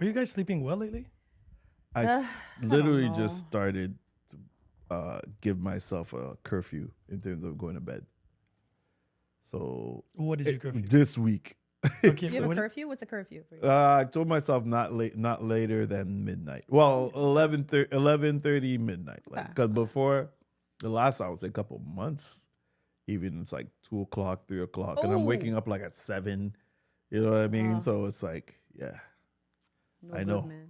Are you guys sleeping well lately? I literally know. just started to give myself a curfew in terms of going to bed. So What is your curfew? this week? Okay, Do you have a what- curfew? What's a curfew for you? I told myself not later than midnight. Well, 11:30 midnight. Like, because before the last, I would say, a couple months, even it's like 2:00, 3:00, and I'm Oh. waking up like at 7. You know what I mean? Wow. So it's like, yeah, No I good, know. man.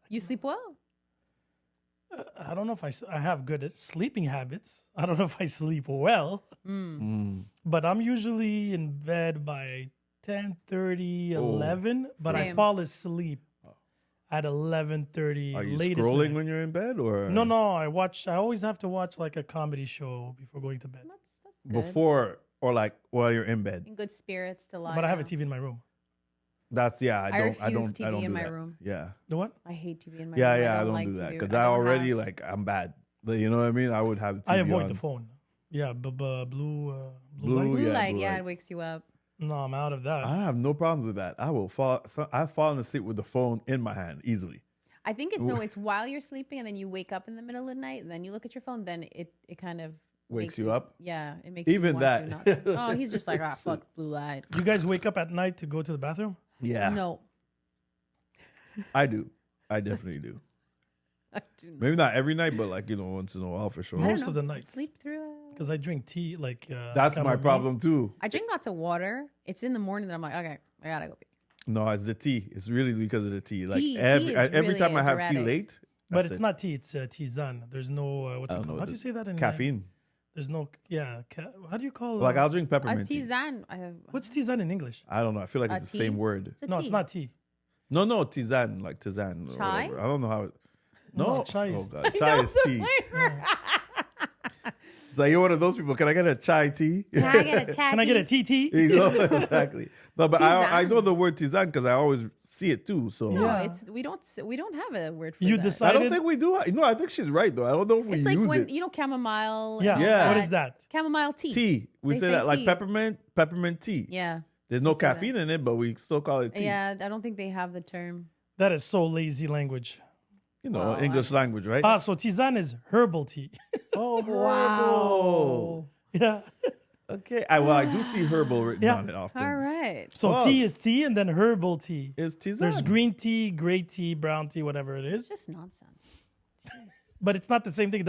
You sleep well? I don't know if I have good sleeping habits. I don't know if I sleep well, but I'm usually in bed by 10:30, 11, but I Same. fall asleep at 11:30. Are you latest scrolling night. when you're in bed or No. I always have to watch like a comedy show before going to bed. That's good. before or like while you're in bed? In good spirits to lie. But I have a down. TV in my room. That's I refuse don't TV do in my that. room. Yeah. The what? I hate TV in my Yeah, room. I don't like do that TV. because I I don't already have- like I'm bad. Like, you know what I mean? I would have the TV I avoid on. the phone. Yeah, blue Blue, light. Blue yeah, light, blue yeah, light. it wakes you up. No, I'm out of that. I have no problems with that. I will fall. So I've fallen asleep with the phone in my hand easily. I think it's while you're sleeping and then you wake up in the middle of the night and then you look at your phone, then it kind of Wakes makes you up? Yeah, it makes Even you want that. to not. Oh, he's just like, fuck blue light. You guys wake up at night to go to the bathroom? Yeah, No, I do. I definitely do. I do not. Maybe not every night, but like once in a while for sure. I don't Most know. of the nights. Sleep through it. Because I drink tea, like That's my chamomile. problem too. I drink lots of water. It's in the morning that I'm like, okay, I gotta go pee. No, it's the tea. It's really because of the tea. Like Tea every is every really time I have tea diuretic. late, But that's it's it. not tea, it's tisane. There's no, what's I it don't know called? what How do you it- say that in caffeine. There's no, how do you call Like I'll drink A peppermint tea. tisane. I have. what's tisane in English? I don't know. I feel like A it's the tea? same word. It's a No, tea. it's not tea. No, tisane, like tisane. Or Chai? whatever. I don't know how it. No, No, chai is- oh god, chai is tea. It's like you're one of those people. Can I get a chai tea? Can I get a chat? Can I get a TT? You know, exactly. No, but I Tisane. know the word tisane because I always see it too. So No, Yeah. we don't have a word for You that. I decided? don't think we do. No, I think she's right though. I don't know if we It's like use when it. you know chamomile. Yeah. and all Yeah. What is that? Chamomile tea. Tea. We They say say that like tea. peppermint tea. Yeah. There's no say that. caffeine in it, but we still call it tea. Yeah. I don't think they have the term. That is so lazy language. You know, Well, English language, right? Ah, so tisane is herbal tea. Oh, Wow. yeah. Okay. I do see herbal written Yeah. on it often. All right. So Wow. tea is tea and then herbal tea. It's tisane. There's green tea, gray tea, brown tea, whatever it It's is. just nonsense. But it's not the same thing. It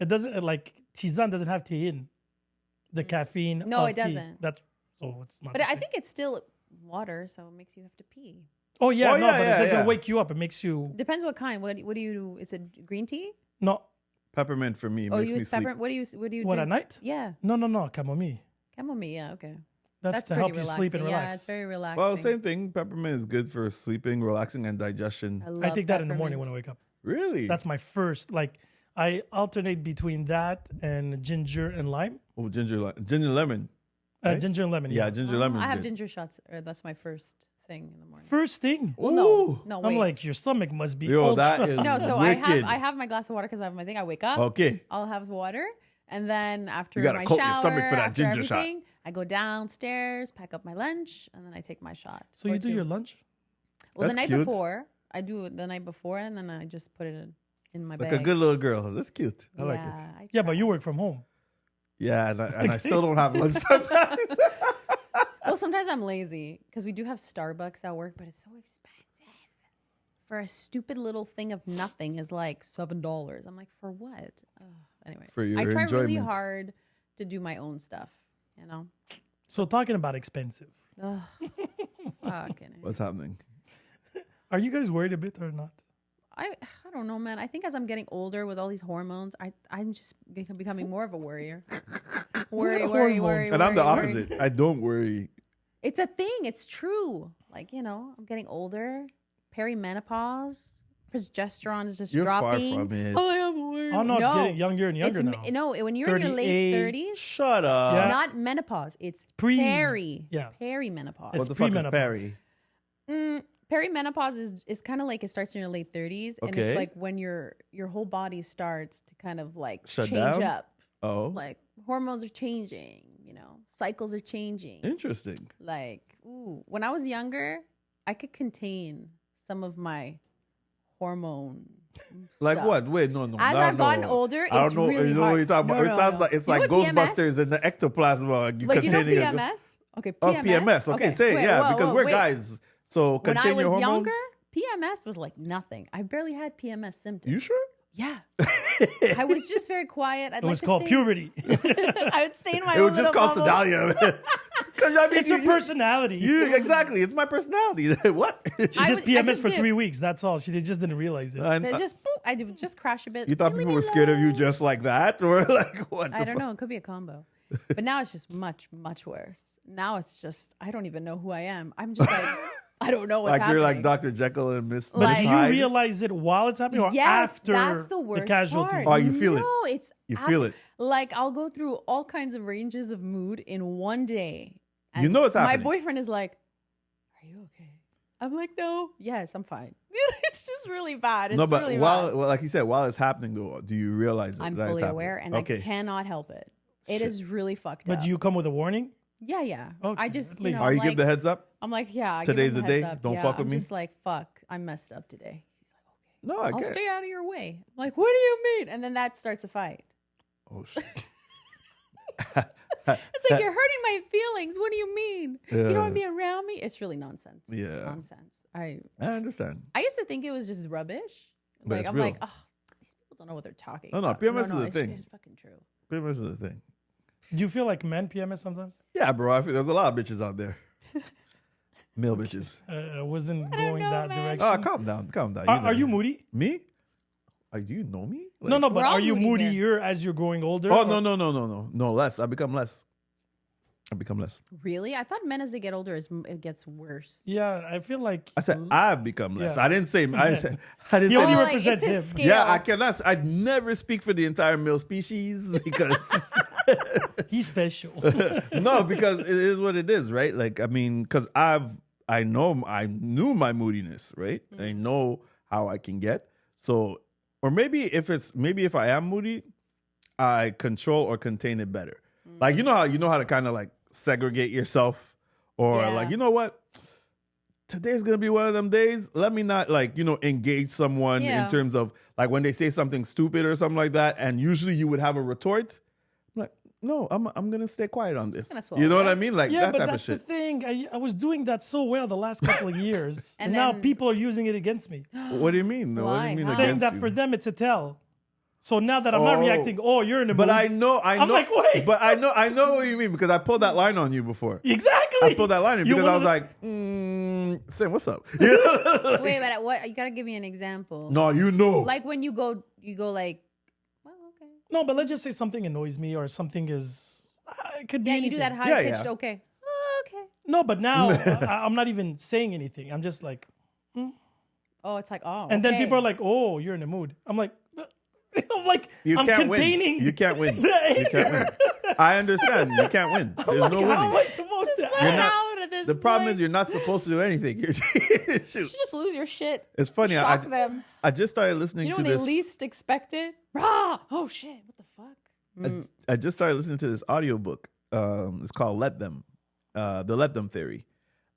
doesn't like tisane doesn't have thein, the caffeine. No, of it tea. doesn't. That's so it's not. But the I same. think it's still water, so it makes you have to pee. Oh yeah, Oh, no, yeah, but yeah, it doesn't yeah. wake you up. It makes you Depends what kind. What do you do? Is it green tea? no. Peppermint for me Oh, makes you me use sleep. peppermint. What do you What drink? at night? Yeah, No, chamomile. chamomile. Yeah, okay. That's to pretty help you sleep and relaxing. relax. Yeah, it's very relaxing. Well, same thing. Peppermint is good for sleeping, relaxing, and digestion. I love take that in the morning peppermint. when I wake up. Really? That's my first. Like I alternate between that and ginger and lime. oh, ginger lemon. Right? Ginger and lemon. Yeah, Yeah. ginger lemon. I have ginger shots. Or that's my first thing in the morning. First thing. Well, no, no. I'm Wait. like your stomach must be. Yo, ultra. that is no. So wicked. I have my glass of water because I have my thing. I wake up. Okay. I'll have water, and then after You gotta my coat your shower, stomach for that after ginger shot. everything, I go downstairs, pack up my lunch, and then I take my shot. So or you do two. your lunch? Well, the That's night cute. before, I do it the night before, and then I just put it in my It's like bag. a good little girl. That's cute. I like it. I Yeah, try. but you work from home. Yeah, and I still don't have lunch sometimes. Well, sometimes I'm lazy because we do have Starbucks at work, but it's so expensive. For a stupid little thing of nothing is like $7. I'm like, for what? Anyways, For your I try really enjoyment. hard to do my own stuff. You know. So talking about expensive, Ugh. Fucking What's happening? are you guys worried a bit or not? I don't know, man. I think as I'm getting older with all these hormones, I'm just becoming more of a worrier. worry. And I'm the worry. opposite. I don't worry. It's a thing. It's true. Like, I'm getting older. Perimenopause. Progesterone is just You're dropping. far from it. Oh, I'm worried. Oh no, it's getting younger and younger now. No, when you're in your late 38. 30s, Shut up. Yeah. not menopause. It's Yeah. perimenopause. It's What the fuck is premenopause. Perry? Perimenopause is kind of like it starts in your late 30s, and Okay. it's like when your whole body starts to kind of like Shut change down? up. Oh, Like hormones are changing, cycles are changing. interesting. Like, when I was younger, I could contain some of my hormone. Like stuff. what? Wait, no. As I've gotten older, I don't it's know. really You know hard. what you're talking about? No, It no, sounds no. like it's You like know what PMS? Ghostbusters in the ectoplasm. Like, you know containing PMS? Okay, Oh, PMS. PMS. Okay, say it. Wait, Yeah, whoa, because whoa, we're wait. guys. So When I contain was your hormones. younger, PMS was like nothing. I barely had PMS symptoms. You sure? Yeah. I was just very quiet. It was called puberty. I would stay in my It own was just little called bubble. Sedalia. Because I mean, It's her personality. exactly. It's my personality. What? She just I PMS just for did. 3 weeks. That's all. She just didn't realize it. It just boop, I would just crash a bit. You thought Leave people me were scared of you alone. just like that, or like what? I don't know. It could be a combo. But now it's just much, much worse. Now it's just I don't even know who I am. I'm just like I don't know what's Like happening. you're like Dr. Jekyll and Miss But Like- do you Hyde. realize it while it's happening or Yes, after that's the worst casualty? part. Oh, you feel it. No, it's You feel it. Like I'll go through all kinds of ranges of mood in one day. You know it's happening. My boyfriend is like, "Are you okay?" I'm like, "No, yes, I'm fine." It's just really bad. It's No, but really while, bad. well, like you said, while it's happening, though, do you realize I'm that it's fully happening? aware, and Okay. I cannot help it. It Shit. is really fucked But up. do you come with a warning? Yeah. Okay, I just, at you least. know, Are I'm you like, give the heads up? I'm like, yeah. I Today's give him the a day? heads up. Don't yeah, fuck with I'm me? just like, fuck, I messed up today. He's like, okay. No, I I'll get stay out of your way. I'm like, what do you mean? And then that starts a fight. Oh, shit. It's like, you're hurting my feelings. What do you mean? You don't want to Yeah. be around me? It's really nonsense. It's Yeah. nonsense. I understand. I used to think it was just rubbish. But Like, it's I'm real. like, oh, these people don't know what they're talking No, about. PMS is a it's, thing. It's fucking true. PMS is the thing. Do you feel like men PMS sometimes? Yeah, bro. I feel there's a lot of bitches out there. Male bitches. I wasn't I don't going know, that man. direction. Oh, calm down. Calm down. Are you moody? Me? Do you know me? No, but We're all are you moody moodier as you're growing older? Oh, or- no, less. I become less. Really? I thought men as they get older, it gets worse. Yeah, I feel like I said I've become less. Yeah. I didn't say. I didn't He say. only Oh, represents it's him. his scale. Yeah, I cannot. I never speak for the entire male species because he's special. no, because it is what it is, right? Like, I mean, because I knew my moodiness, right? I know how I can get. So, or maybe if I am moody, I control or contain it better. Like, you know how to kind of like segregate yourself, or Yeah. like, you know what? Today's gonna be one of them days. Let me not like, engage someone Yeah. in terms of like when they say something stupid or something like that, and usually you would have a retort. I'm like, no, I'm gonna stay quiet on this. gonna swallow You know what that. I mean? Like Yeah, that but type of that's the shit. thing. I was doing that so well the last couple of years, and And now then- people are using it against me, What do you mean? What do Why? you mean How? saying against that you? for them it's a tell. So now that I'm not Oh. reacting, you're in a But mood. I know. I'm like, wait. But I know what you mean because I pulled that line on you before. Exactly. I pulled that line in You because I was wanted- like, Sam, what's up? Wait, but what? You gotta give me an example. No, you know. Like when you go like, well, okay. No, but let's just say something annoys me or something is. It could be. Yeah, you do that anything. high Yeah, pitched. yeah. Okay. Oh, okay. No, but now I'm not even saying anything. I'm just like, Oh, it's like oh. and then okay. people are like, "Oh, you're in the mood." I'm like, You I'm can't containing. win. You can't win. the You can't win. anger. I understand. You can't win. There's Like, no how am winning. I supposed to? Just You're let not- out at this The problem point. is you're not supposed to do anything. You Shoot. should just lose your shit. It's funny. Shock them. I just started listening You know to when they this. least expect it? Rah! Oh shit! What the fuck? I just started listening to this audiobook. It's called Let Them. The Let Them Theory.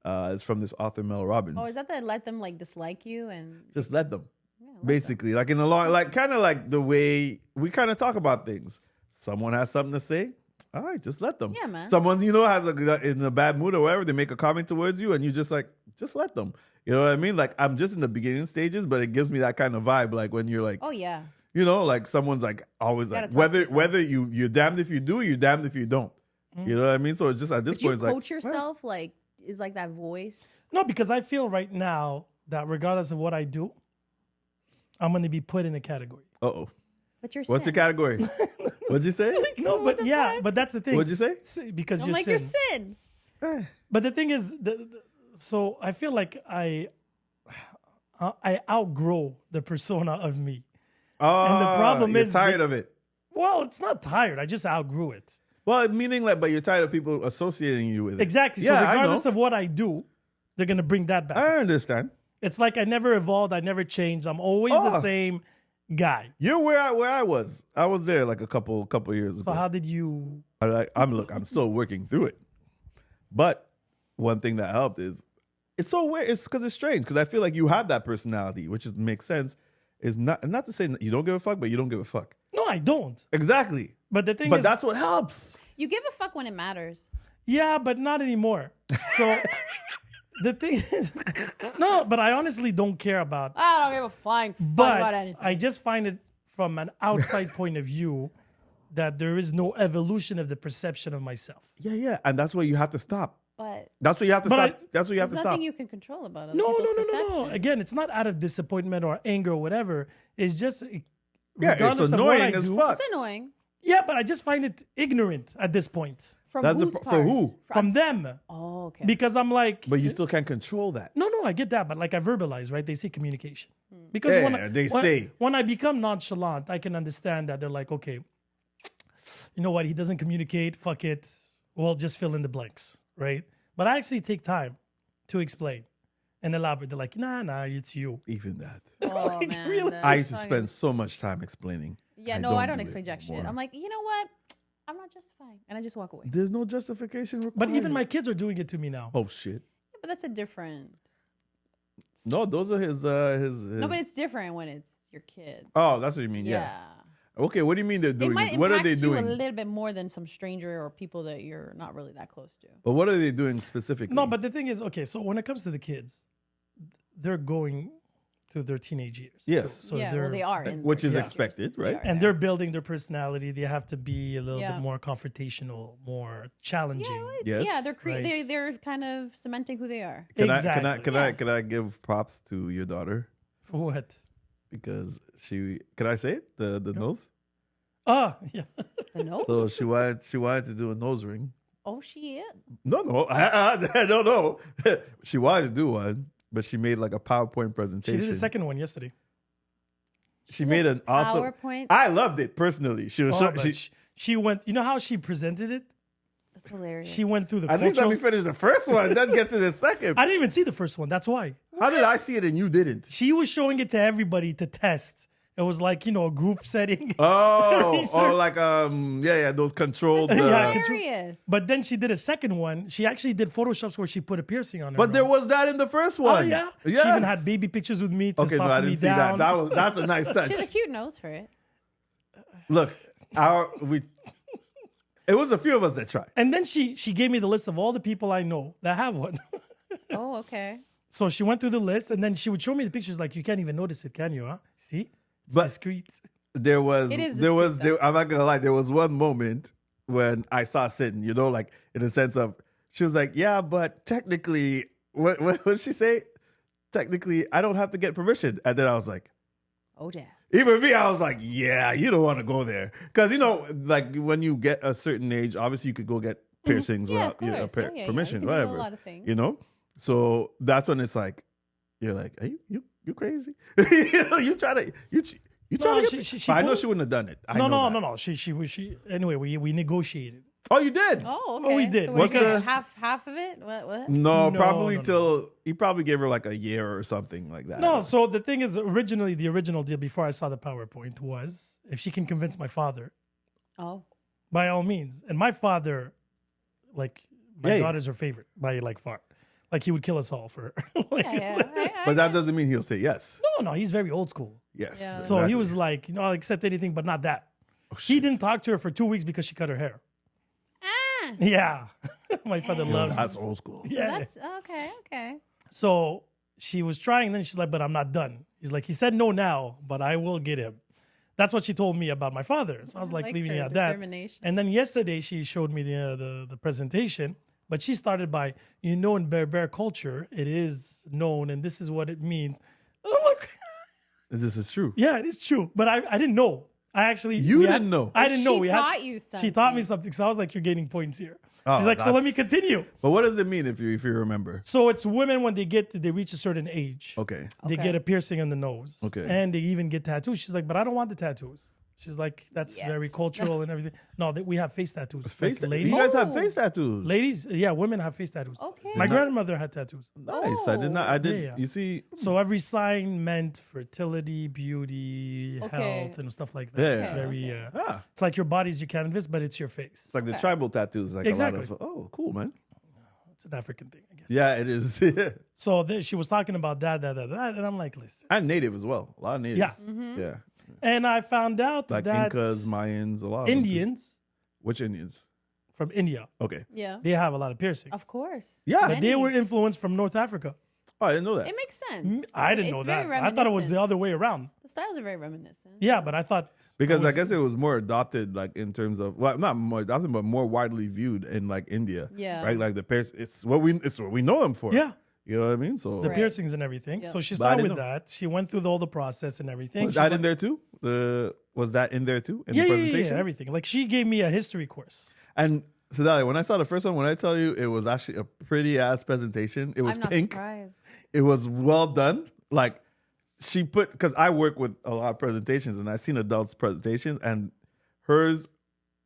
It's from this author, Mel Robbins. Oh, is that let them like dislike you and Just let them. yeah, let them. Basically, like in a long, like kind of like the way we kind of talk about things. Someone has something to say. All right, just let them. Yeah, man. Someone has in a bad mood or whatever, they make a comment towards you, and you just like, just let them. You know what I mean? Like I'm just in the beginning stages, but it gives me that kind of vibe. Like when you're like, Oh yeah. like someone's like always Gotta like talk to whether yourself. you're damned if you do, you're damned if you don't. You know what I mean? So it's just at this But you point, it's like coach yourself like is like that voice. No, because I feel right now that regardless of what I do, I'm going to be put in a category. oh, But you're what's your sin. category? What'd you say? No, What but the yeah, fuck? but that's the thing. What'd you say? Because I'm you're like sin. you're sin. But the thing is, so I feel like I outgrow the persona of me. Oh, the problem you're is tired that- of it. Well, it's not tired. I just outgrew it. Well, meaning like, but you're tired of people associating you with it. Exactly. Yeah, so I regardless know. of what I do, they're gonna bring that back. I understand. It's like I never evolved. I never changed. I'm always the Oh. same guy. You're where I was. I was there like a couple years So ago. how did you? I'm still working through it. But one thing that helped is it's so weird. It's because it's strange. Because I feel like you have that personality, which makes sense. Is not to say you don't give a fuck, but you don't give a fuck. No, I don't. Exactly. But the thing But is, that's what helps. You give a fuck when it matters. yeah, but not anymore. So the thing is, no, but I honestly don't care about. I don't give a flying fuck about But anything. I just find it from an outside point of view that there is no evolution of the perception of myself. Yeah. And that's where you have to stop. But That's what you have to But stop. That's what you have there's to nothing stop. you can control about other No. people's perception. Again, it's not out of disappointment or anger or whatever. It's just Yeah, regardless it's of what I annoying as do. fuck. It's annoying. Yeah, but I just find it ignorant at this point From That's whose for part? who? from them Oh, okay. because I'm like, But you still can't control that. no, I get that, but like I verbalize, right? They say communication because Yeah, they say. when I become nonchalant, I can understand that they're like, okay, you know what? He doesn't communicate. Fuck it. Well, just fill in the blanks, right? But I actually take time to explain and elaborate. They're like, nah, it's you. Even that. Oh, man. really? the I used to fucking- spend so much time explaining. Yeah, I no, I don't do explain it jack shit. anymore. I'm like, you know what? I'm not justifying. And I just walk away. There's no justification required. But even my kids are doing it to me now. Oh shit. Yeah, but that's a different. No, those are his. No, but it's different when it's your kid. Oh, that's what you mean. Yeah. Okay, what do you mean they're They doing? might What are impact they you a doing? little bit more than some stranger or people that you're not really that close to. But what are they doing specifically? No, but the thing is, okay, so when it comes to the kids, they're going through their teenage years. Yes. So yeah, they're, well, they are. in Which their is teenage expected, years. They right? are, and yeah. they're building their personality. They have to be a little Yeah. bit more confrontational, more challenging. Yeah, Yes. yeah, they're Right. they're kind of cementing who they are. Can Exactly. can I give props to your daughter For what? because can I say it the nose? Ah, yeah. The nose? So she wanted to do a nose ring. Oh shit! No, no. She wanted to do one, but she made like a PowerPoint She presentation. did the second one yesterday. She made an awesome. PowerPoint. I loved it personally. She was Oh, show, but she, she went, you know how she presented it? That's hilarious. She went through the at least let me cultural. finish the first one, then get to the second. I didn't even see the first one. That's why. How did I see it and you didn't? She was showing it to everybody to test. It was like, a group setting. Oh, Research. or like those controlled. Yeah, hilarious. But then she did a second one. She actually did Photoshops where she put a piercing on her. But there nose. was that in the first Oh, one. yeah. Yes. She even had baby pictures with me to Okay, no, soften I me didn't see down. that. That's a nice touch. She has a cute nose for it. Look, it was a few of us that tried. And then she gave me the list of all the people I know that have one. Oh, okay. So she went through the list and then she would show me the pictures like, you can't even notice it, can you? Huh? See? It's But- discreet. There was, It is I'm not gonna lie. There was one moment when I saw Sitting, like in the sense of, she was like, yeah, but technically, what did she say? Technically, I don't have to get permission. And then I was like, Oh, damn. even me, I was like, yeah, you don't want to go there. Because, like when you get a certain age, obviously you could go get piercings Yeah, without of course. Yeah. permission, You can do whatever. a lot of things. So that's when it's like, you're like, are you crazy? You try to No, get she but I know pulled- she wouldn't have done it. I No, know no, that. no. She anyway, we negotiated. Oh, you did? Oh, okay. we did. So What's we get the- half of it? What? No, No, probably no, till he probably gave her like a year or something like that. No, so the thing is, the original deal before I saw the PowerPoint was if she can convince my father, Oh. by all means. And my father, like, my Yeah. daughter's her favorite by like far. Like he would kill us all for her. Like, Yeah. But that doesn't mean he'll say yes. no, he's very old school. Yes. Yeah. So he exactly. was like, I'll accept anything, but not that. Oh, He didn't talk to her for 2 weeks because she cut her hair. Ah. Yeah. My father loves. That's old school. Yeah. That's okay. So she was trying, and then she's like, but I'm not done. He's like, he said no now, but I will get him. That's what she told me about my father. So I was like leaving it her at that. determination. And then yesterday she showed me the presentation, but she started by, in Bear culture, it is known, and this is what it means. And I'm like, This is true. yeah, it is true. But I didn't know. You didn't know. I didn't know. She taught you She taught me something. something. So I was like, you're gaining points here. Oh, She's like, so let me that's- continue. But what does it mean if you remember? So it's women when they reach a certain age. Okay. They Okay. get a piercing in the nose. Okay. And they even get tattoos. She's like, but I don't want the tattoos. She's like, that's Yet. very cultural and everything. No, we have face tattoos. Face Like, ladies. You guys have Oh. face tattoos. Ladies, yeah, women have face tattoos. Okay. My grandmother had tattoos. Nice. I did not. I did. Yeah. You see. So every sign meant fertility, beauty, Okay. health, and stuff like that. Yeah. It's very, Ah, it's like your body's your canvas, but it's your face. it's like the Okay. tribal tattoos. Like Exactly. a lot of. Oh, cool, man. It's an African thing, I guess. Yeah, it is. So she was talking about that, and I'm like, listen. And native as well. A lot of natives. Yeah. And I found out Like that Incas, Mayans, a lot of them too. Indians Which Indians? from India, Okay. Yeah. they have a lot of piercings. Of course. Yeah. But they were influenced from North Africa. Oh, I didn't know that. It makes sense. I didn't It's know very that. I thought it was the reminiscent. other way around. The styles are very reminiscent. Yeah, but I thought Because it I was- guess it was more adopted, like in terms of, well, not more adopted, but more widely viewed in like India. Yeah. Right, like the pairs. It's what we know them for. yeah, You know what I mean? So the Right. piercings and everything. Yeah. So she But I started didn't with know. that. She went through all the process and everything. was She's that in like- there too? Was that in there too in Yeah, the yeah, presentation? yeah, everything. Like she gave me a history course. And Sedalia, when I saw the first one, when I tell you it was actually a pretty ass presentation, it was I'm not pink. surprised. It was well done. Like she put, because I work with a lot of presentations and I've seen adults' presentations, and hers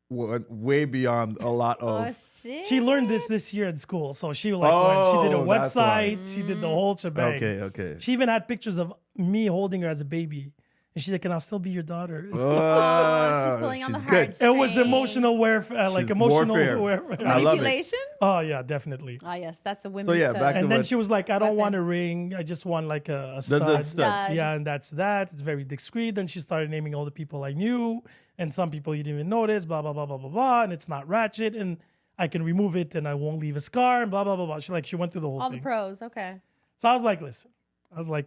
went way beyond a lot Oh, of. shit. She learned this year at school. So she like went, she did a Oh, that's why. website. She did the whole shebang. Okay. She even had pictures of me holding her as a baby. And she's like, can I still be your daughter? Oh, she's pulling on the she's good. heartstrings. It was emotional warfare, like She's emotional warfare. warfare. I love it. Manipulation? Oh yeah, definitely. Ah, yes, that's a women's yeah, back to And then what- she was like, I don't Weapon. want a ring. I just want like a The stud. stud. Yeah, and that's that. It's very discreet. Then she started naming all the people I knew, and some people you didn't even notice, blah, blah, blah, blah, blah, blah. And it's not ratchet, and I can remove it and I won't leave a scar, and blah, blah, blah, blah. She went through the whole All the thing. pros. Okay. So I was like, listen,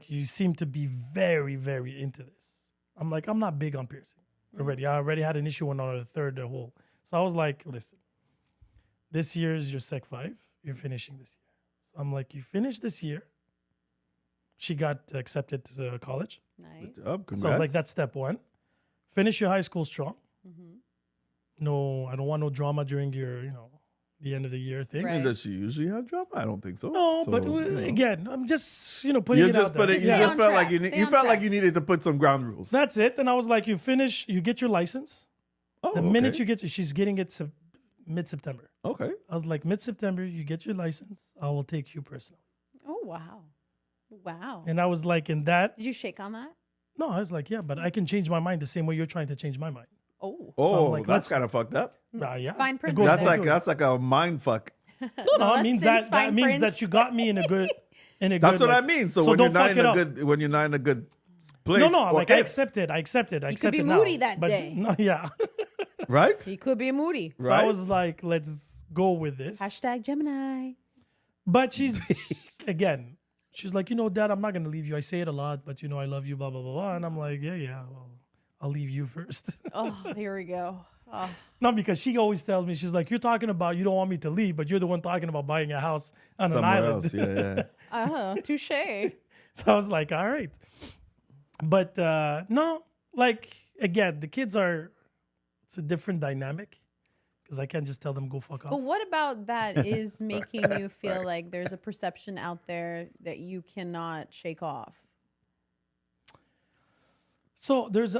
you seem to be very, very into this. I'm like, I'm not big on piercing already. I already had an issue on the third hole. So I was like, listen, this year is your Sec 5. You're finishing this year. So I'm like, you finish this year. She got accepted to college. Nice. Good job. So I was Congrats. like, that's step one. Finish your high school strong. Mm-hmm. No, I don't want no drama during your, the end of the year thing. Right. Does she usually have drama? I don't think so. No, So, but you know. again, I'm just, putting You it out just there. put it. You Stay just on felt track. like you Stay you on felt like track. you needed to put some ground rules. That's it. And I was like, you finish, you get your license. Oh, The minute okay. you get, she's getting it mid-September. Okay. I was like, mid-September, you get your license. I will take you personally. Oh, wow. Wow. And I was like, in that, Did you shake on that? no, I was like, yeah, but I can change my mind the same way you're trying to change my mind. Oh. Oh, I'm like, that's let's- kind of fucked up. Yeah. Fine It print goes there. That's both like ways. that's like a mind fuck. No, No, I mean that's that fine means print. that you got me in a good, That's what like- I mean. So, so when you're don't not fuck in it a up. good when you're not in a good place. No, or like I if, accepted. I accepted be now. moody that But day. No, yeah. right? He could be moody. So Right. I was like, let's go with this. Hashtag Gemini. But she's again, she's like, Dad, I'm not gonna leave you. I say it a lot, but I love you, blah blah blah blah. And I'm like, yeah, well, I'll leave you first. Oh, here we go. Oh. No, because she always tells me, she's like, you're talking about you don't want me to leave, but you're the one talking about buying a house on an Somewhere island. else. Yeah, yeah. Touche. So I was like, all right. But no, like again, the kids it's a different dynamic because I can't just tell them go fuck off. But what about that is making you feel like there's a perception out there that you cannot shake off? So there's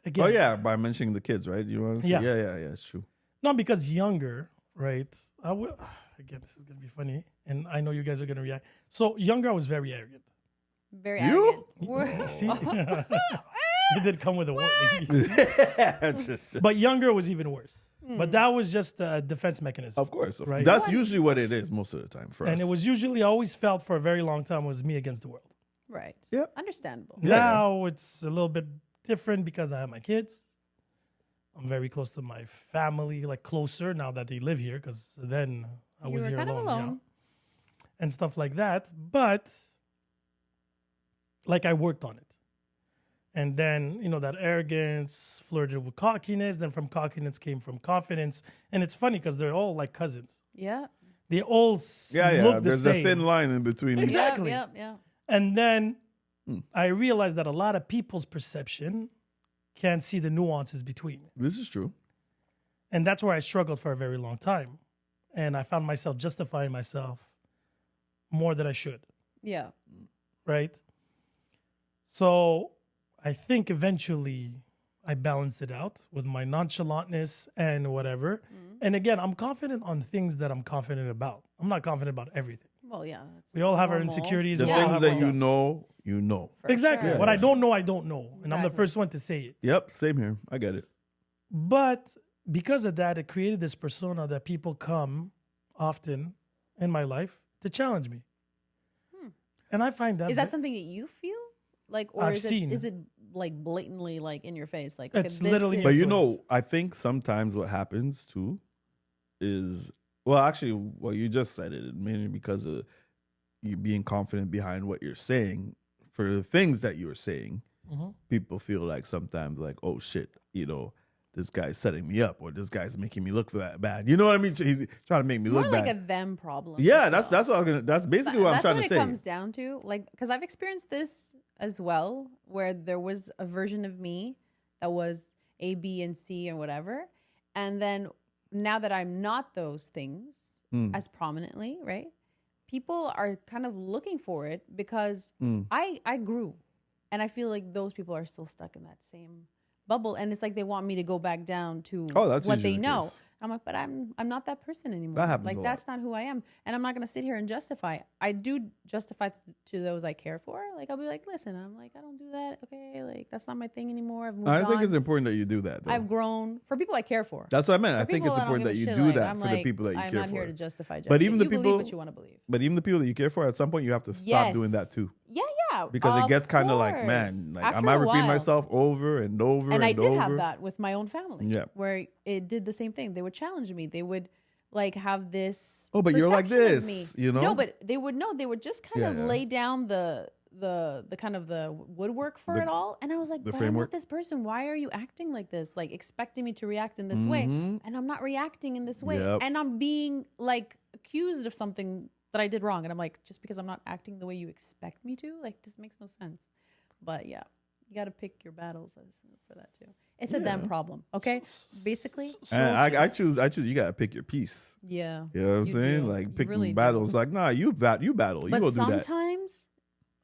again. Oh yeah, by mentioning the kids, right? You want to Yeah. yeah, it's true. Not because younger, right? Again, this is gonna be funny, and I know you guys are gonna react. So younger, I was very arrogant. Very You? arrogant. See, it did come with a warning. It's just- But younger was even worse. But that was just a defense mechanism. of course, Right. That's usually what it is most of the time for us. And it was usually, I always felt for a very long time, was me against the world. Right. Yep. Understandable. Yeah. Now it's a little bit different because I have my kids. I'm very close to my family, like closer now that they live here, because then I You was were here kind of alone. alone. And stuff like that. But like I worked on it. And then, that arrogance flirted with cockiness. Then from cockiness came from confidence. And it's funny because they're all like cousins. Yeah. They all yeah. look the There's same. a thin line in between. Exactly. Yep. And then I realized that a lot of people's perception can't see the nuances between. This is true. And that's where I struggled for a very long time. And I found myself justifying myself more than I should. Yeah. Right? So I think eventually I balanced it out with my nonchalantness and whatever. And again, I'm confident on things that I'm confident about. I'm not confident about everything. Well, yeah. that's We all have our normal. insecurities. The we all things have that our you doubts. know, you know. For Exactly. sure. What I don't know, I don't know. And I'm the Exactly. first one to say it. Yep, same here. I get it. But because of that, it created this persona that people come often in my life to challenge me. And I find that Is that something that you feel like, or I've is seen. it like blatantly like in your face? Like, okay, It's this literally- is- But you influence. know, I think sometimes what happens too is, well, actually, well, you just said it, mainly because of you being confident behind what you're saying. For the things that you're saying, people feel like sometimes like, oh shit, you know, this guy's setting me up, or this guy's making me look bad. You know what I mean? He's trying to make me it's look more bad. like a them problem. Yeah, I that's feel. what I was gonna. That's basically what I'm trying to That's say. what it comes down to. Like, because I've experienced this as well, where there was a version of me that was A, B, and C, and whatever, and then now that I'm not those things as prominently, right? People are kind of looking for it because I grew, and I feel like those people are still stuck in that same bubble, and it's like they want me to go back down to That's what usually they the know. case. I'm like, but I'm not that person anymore. That happens like a lot. that's not who I am, and I'm not gonna sit here and justify. I do justify to those I care for. Like I'll be like, listen, I'm like I don't do that. Okay, like that's not my thing anymore. I've moved I on. think it's important that you do that. Though. I've grown for people I care for. That's what I meant. For I think people it's I don't important that give you a shit, do like, that I'm for the like, people that you I'm care not for. here to justify. But even the you people, believe what you want to believe. But even the people that you care for, at some point you have to stop doing that too, Yeah, because it of gets kind of like, course. man, like After am I a repeating while. myself over and over And I did over? have that with my own family. Yeah. Where it did the same thing. They would challenge me. They would like have this. Oh, but you're like perception of this, me. you know? No, but they would know. They would just kind of Yeah. lay down the kind of the woodwork for it all. And I was like, the but I'm framework? not this person. Why are you acting like this? Like expecting me to react in this way. And I'm not reacting in this way. Yep. And I'm being like accused of something that I did wrong. And I'm like, just because I'm not acting the way you expect me to, like this makes no sense. But yeah, you got to pick your battles for that too. It's a them problem. Okay. Basically. So, And okay. I choose. You gotta pick your piece. Yeah. You know what I'm You saying? do. Like You picking really do. battles. Like, nah, you battle. You But go do that. sometimes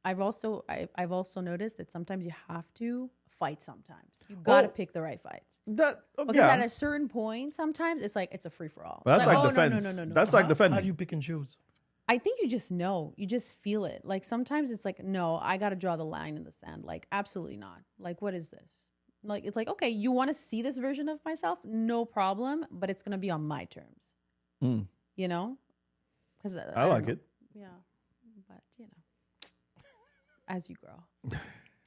I've also noticed that sometimes you have to fight sometimes. You got to pick the right fights. Because at a certain point, sometimes it's like it's a free for all. That's like oh, defense. No. That's like How defending. do you pick and choose? I think you just know. You just feel it. Like sometimes it's like, no, I got to draw the line in the sand. Like absolutely not. Like what is this? Like it's like, okay, you want to see this version of myself? No problem, but it's going to be on my terms. You know? Cuz I like it. Yeah. But, you know, as you grow.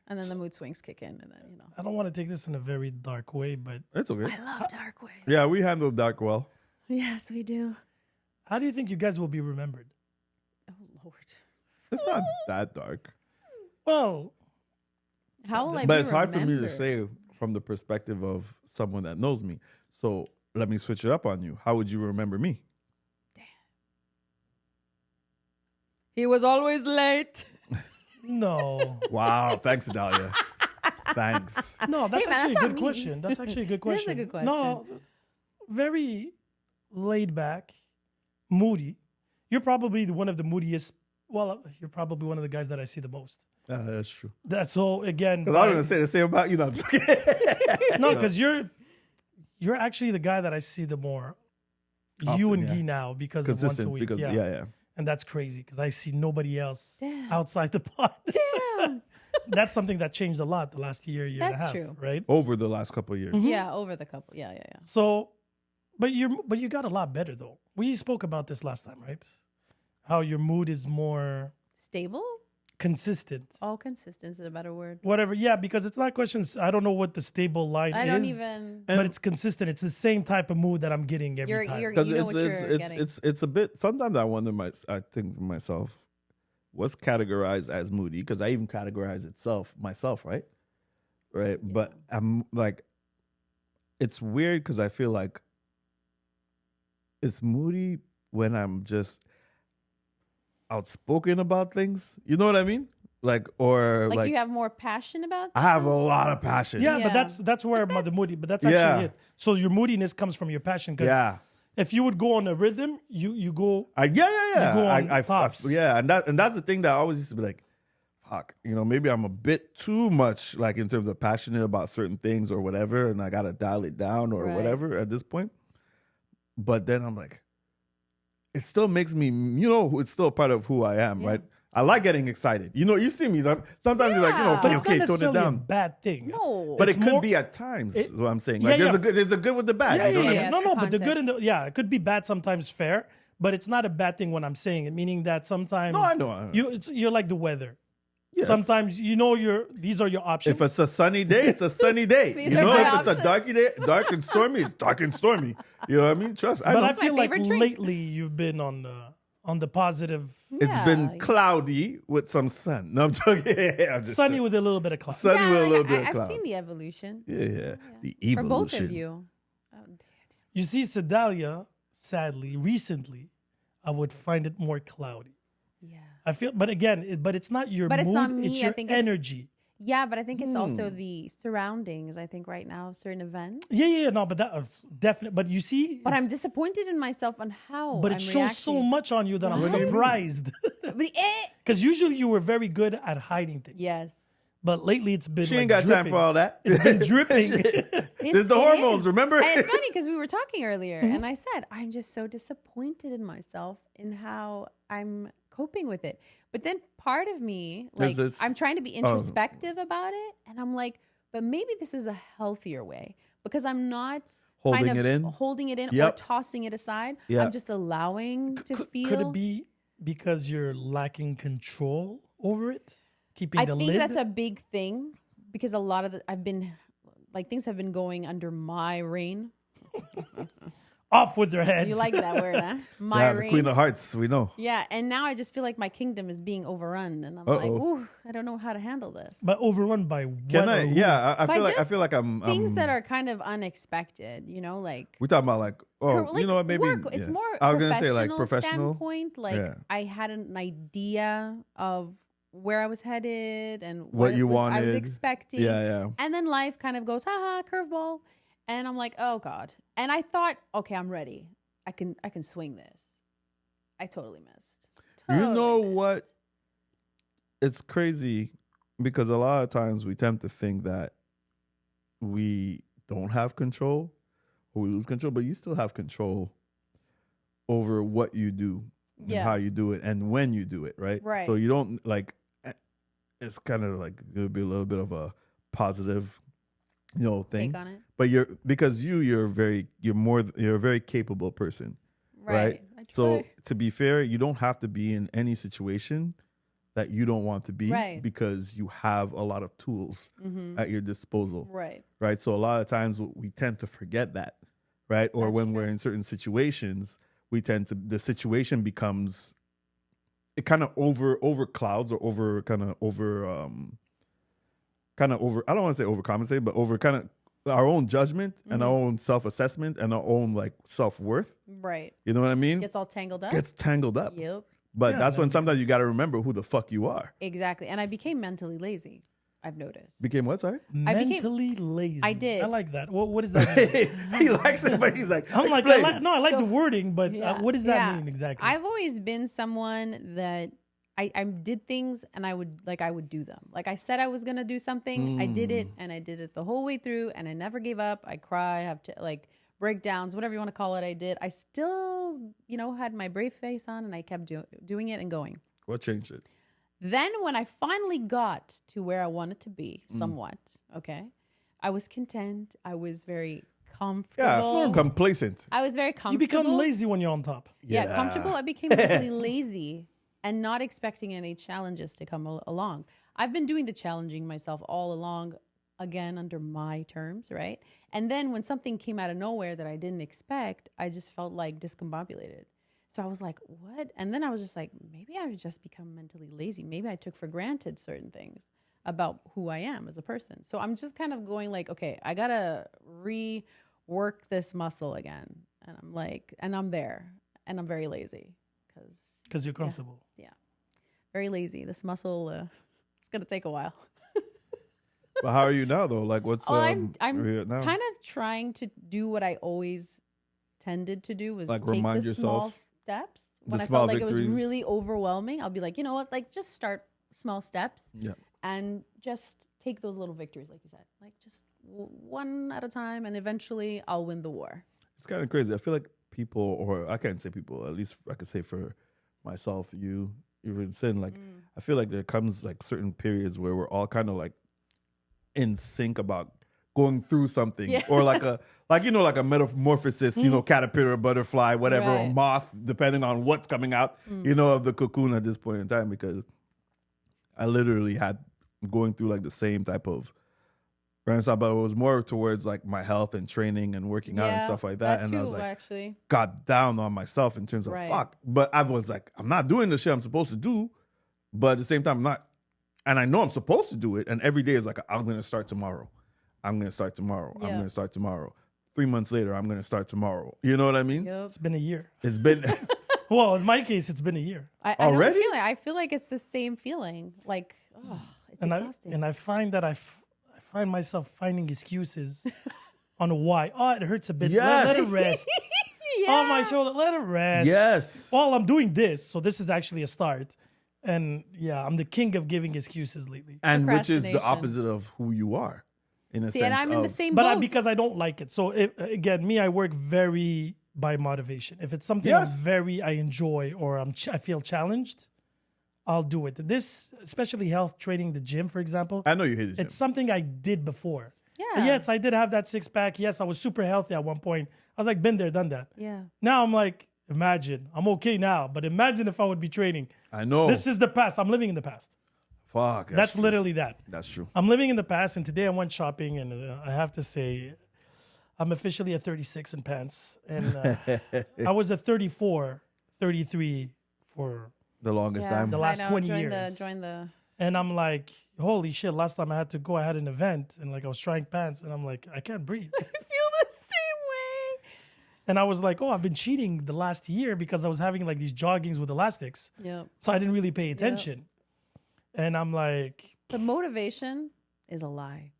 And then the mood swings kick in and then, you know. I don't want to take this in a very dark way, but It's okay. I love dark ways. Yeah, we handled dark well. Yes, we do. how do you think you guys will be remembered? Oh Lord. It's not that dark. Well, How will I But be it's hard for me to remembered? say from the perspective of someone that knows me. So let me switch it up on you. How would you remember me? He was always late. no. Wow. Thanks, Adalia. Thanks. No, that's Hey, man, actually that's a not good me. question. That's actually a good It is a question. good question. No, very laid back, moody. You're probably one of the moodiest. Well, you're probably one of the guys that I see the most. That's true. That's so again. Because I was going to say the same about you. No, I'm joking. No, because you're actually the guy that I see the more. Often, You and yeah. Guy now because of once a Consistent. week. Because, yeah. yeah. And that's crazy because I see nobody else Damn. outside the pod. Damn. That's something that changed a lot the last year and a That's half. true. Right? Over the last couple of years. Yeah, over the couple. Yeah. So, but you got a lot better though. We spoke about this last time, right? How your mood is more Stable? consistent. All consistent is a better word. Whatever, yeah, because it's not questions. I don't know what the stable line I is. don't even. But it's consistent. It's the same type of mood that I'm getting every You're, time. you're, Because you know what you're getting. it's a bit. Sometimes I wonder I think to myself, what's categorized as moody? Because I even categorize myself, right? Right. But I'm like, it's weird because I feel like it's moody when I'm just outspoken about things. You know what I mean? Like like you have more passion about I have a lot of passion. yeah, Yeah. but that's where the moody. But that's Yeah. actually it. So your moodiness comes from your passion. Because Yeah. if you would go on a rhythm, you go. Yeah. You go on pops. Yeah, and that's the thing that I always used to be like, fuck, maybe I'm a bit too much, like in terms of passionate about certain things or whatever, and I gotta dial it down or Right. whatever at this point. But then I'm like, it still makes me, it's still a part of who I am, Yeah. right? I like getting excited. You see me. Sometimes you're like, Yeah. But it's okay, not tone it necessarily a down. bad thing. No. But It's it could more- be at times, is what I'm saying. Yeah, Like yeah. there's a good with the bad. Yeah, you know yeah, what I yeah. mean? Yeah, No, it's but the good context. and it could be bad sometimes. Fair, but it's not a bad thing when I'm saying it. Meaning that sometimes No, I know. you're like the weather. Yes. Sometimes these are your options. If it's a sunny day, it's a sunny day. These You are know, my if it's a options. darky day, dark and stormy, it's dark and stormy. You know what I mean? Trust. I but know. I feel like favorite drink. lately you've been on the positive, It's been Yeah. cloudy with some sun. No, I'm joking. I'm just sunny joking. with a little bit of cloud. Sunny with a little bit of I've cloud. seen the evolution Yeah. The for evolution. both of you. You see, Sedalia, sadly, recently, I would find it more cloudy. Yeah. I feel, but again, but it's not your But mood, it's not me, it's I your think it's- energy. Yeah, but I think it's also the surroundings. I think right now, certain events. Yeah, no, but that definitely. But you see, But I'm disappointed in myself on how. but it I'm shows so reacting. much on you that I'm What do you mean? surprised. But Because usually you were very good at hiding things. yes. But lately it's been She like ain't got time dripping. for all that. It's been dripping. There's the hormones, remember? And it's funny because we were talking earlier, and I said I'm just so disappointed in myself in how I'm coping with it. But then part of me, There's like, this- I'm trying to be introspective about it, and I'm like, but maybe this is a healthier way because I'm not Holding kind of it in? holding it in or Yep. tossing it aside. Yeah. I'm just allowing to feel. Could it be because you're lacking control over it? Keeping I the think lid? that's a big thing because a lot of things have been going under my reign. Off with their heads. You like that word, huh? My Yeah, the reign. Queen of Hearts, we know. Yeah, and now I just feel like my kingdom is being overrun, and I'm like, ooh, I don't know how to handle this. But overrun by what? Can I? or who? Yeah, I By feel like I just feel like I'm Things that are kind of unexpected, like we're talking about like like you know what, maybe work. It's yeah. more I was gonna say like professional professional. standpoint. Like Yeah. I had an idea of where I was headed and What you I was wanted. expecting. Yeah. And then life kind of goes, haha, curveball. And I'm like, oh God. And I thought, okay, I'm ready. I can swing this. I totally missed. You know Totally missed. what? It's crazy because a lot of times we tend to think that we don't have control or we lose control, but you still have control over what you do and Yeah. how you do it and when you do it, right? Right. So you don't like, it's kind of like it'll be a little bit of a positive, thing. Take on it. But you're a very capable person. Right. I So try. to be fair, you don't have to be in any situation that you don't want to be Right. because you have a lot of tools Mm-hmm. at your disposal. Right. Right. So a lot of times we tend to forget that. Right. Or That's when we're true. in certain situations, the situation becomes, it kind of over clouds or over I don't want to say overcompensate, but over kind of our own judgment and our own self-assessment and our own like self-worth. Right. You know what I mean? Gets all tangled up. Gets tangled up. Yep. But Yeah, that's when that sometimes you got to remember who the fuck you are. Exactly. And I became mentally lazy. I've noticed. Became what? Sorry. I became- Mentally lazy. I did. I like that. What does that mean? He likes it, but he's like, I'm like, explain. I like So- the wording, but Yeah. what does that Yeah. mean exactly? I've always been someone that I did things and I would do them. Like I said I was gonna do something, I did it, and I did it the whole way through, and I never gave up. I cry, have to like breakdowns, whatever you want to call it. I did. I still, had my brave face on, and I kept doing it and going. What changed it? Then when I finally got to where I wanted to be, somewhat, okay, I was content. I was very comfortable. Yeah, it's more complacent. I was very you comfortable. become lazy when you're on top. Yeah, comfortable. I became mentally lazy and not expecting any challenges to come along. I've been doing the challenging myself all along, again, under my terms, right? And then when something came out of nowhere that I didn't expect, I just felt like discombobulated. So I was like, what? And then I was just like, maybe I've just become mentally lazy. Maybe I took for granted certain things about who I am as a person. So I'm just kind of going like, okay, I got to rework this muscle again. And I'm like, and I'm there. And I'm very lazy Because you're comfortable. very lazy. This muscle, it's going to take a while. But how are you now, though? Like, what's I'm where you at now? kind of trying to do what I always tended to do was Like, take remind the yourself small steps. the When I small felt like it victories. was really overwhelming, I'll be like, you know what? Like, just start small steps Yeah. and just take those little victories, like you said. Like, just one at a time, and eventually I'll win the war. It's kind of crazy. I feel like people, or I can't say people, at least I could say for myself, you, even Sin, like, I feel like there comes like certain periods where we're all kind of like in sync about going through something, or like a metamorphosis, caterpillar, butterfly, whatever, or Right. moth, depending on what's coming out, of the cocoon at this point in time. Because I literally had going through like the same type of renaissance, but it was more towards like my health and training and working out and stuff like that. And too, I was like, actually. got down on myself in terms of Right. fuck. But I was like, I'm not doing the shit I'm supposed to do, but at the same time, I'm not. And I know I'm supposed to do it. And every day is like, I'm going to start tomorrow. I'm going to start tomorrow. I'm Yeah. going to start tomorrow. 3 months later, I'm going to start tomorrow. You know what I mean? Yep. It's been a year. It's been Well, in my case, it's been a year. I know the Already? feeling. I feel like it's the same feeling. Like, it's exhausting. I find that I find myself finding excuses on why. Oh, it hurts a bit. Yes. Let it rest. Oh, my shoulder. Let it rest. Yes. Well, I'm doing this, so this is actually a start. And yeah, I'm the king of giving excuses lately. and which is the Procrastination. opposite of who you are, in a See, sense. and I'm in the of- same But boat. because I don't like it. So again, me, I work very by motivation. If it's something Yes. I enjoy or I feel challenged, I'll do it. This, especially health training, the gym, for example, I know you hate it. it's something I did before. Yeah. Yes, I did have that 6-pack. Yes, I was super healthy at one point. I was like, been there, done that. Yeah. Now I'm like, imagine, I'm okay now, but imagine if I would be training. I know. This is the past. I'm living in the past. Fuck. That's true. literally that. That's true. I'm living in the past, and today I went shopping, and I have to say, I'm officially at 36 in pants, and I was at 34, 33 for, The longest time. The last 20 join years. Join the. and I'm like, holy shit, last time I had to go, I had an event, and like I was trying pants, and I'm like, I can't breathe. I feel the same way. And I was like, oh, I've been cheating the last year because I was having like these joggings with elastics, Yep. so I didn't really pay attention. And I'm like, The motivation is a lie,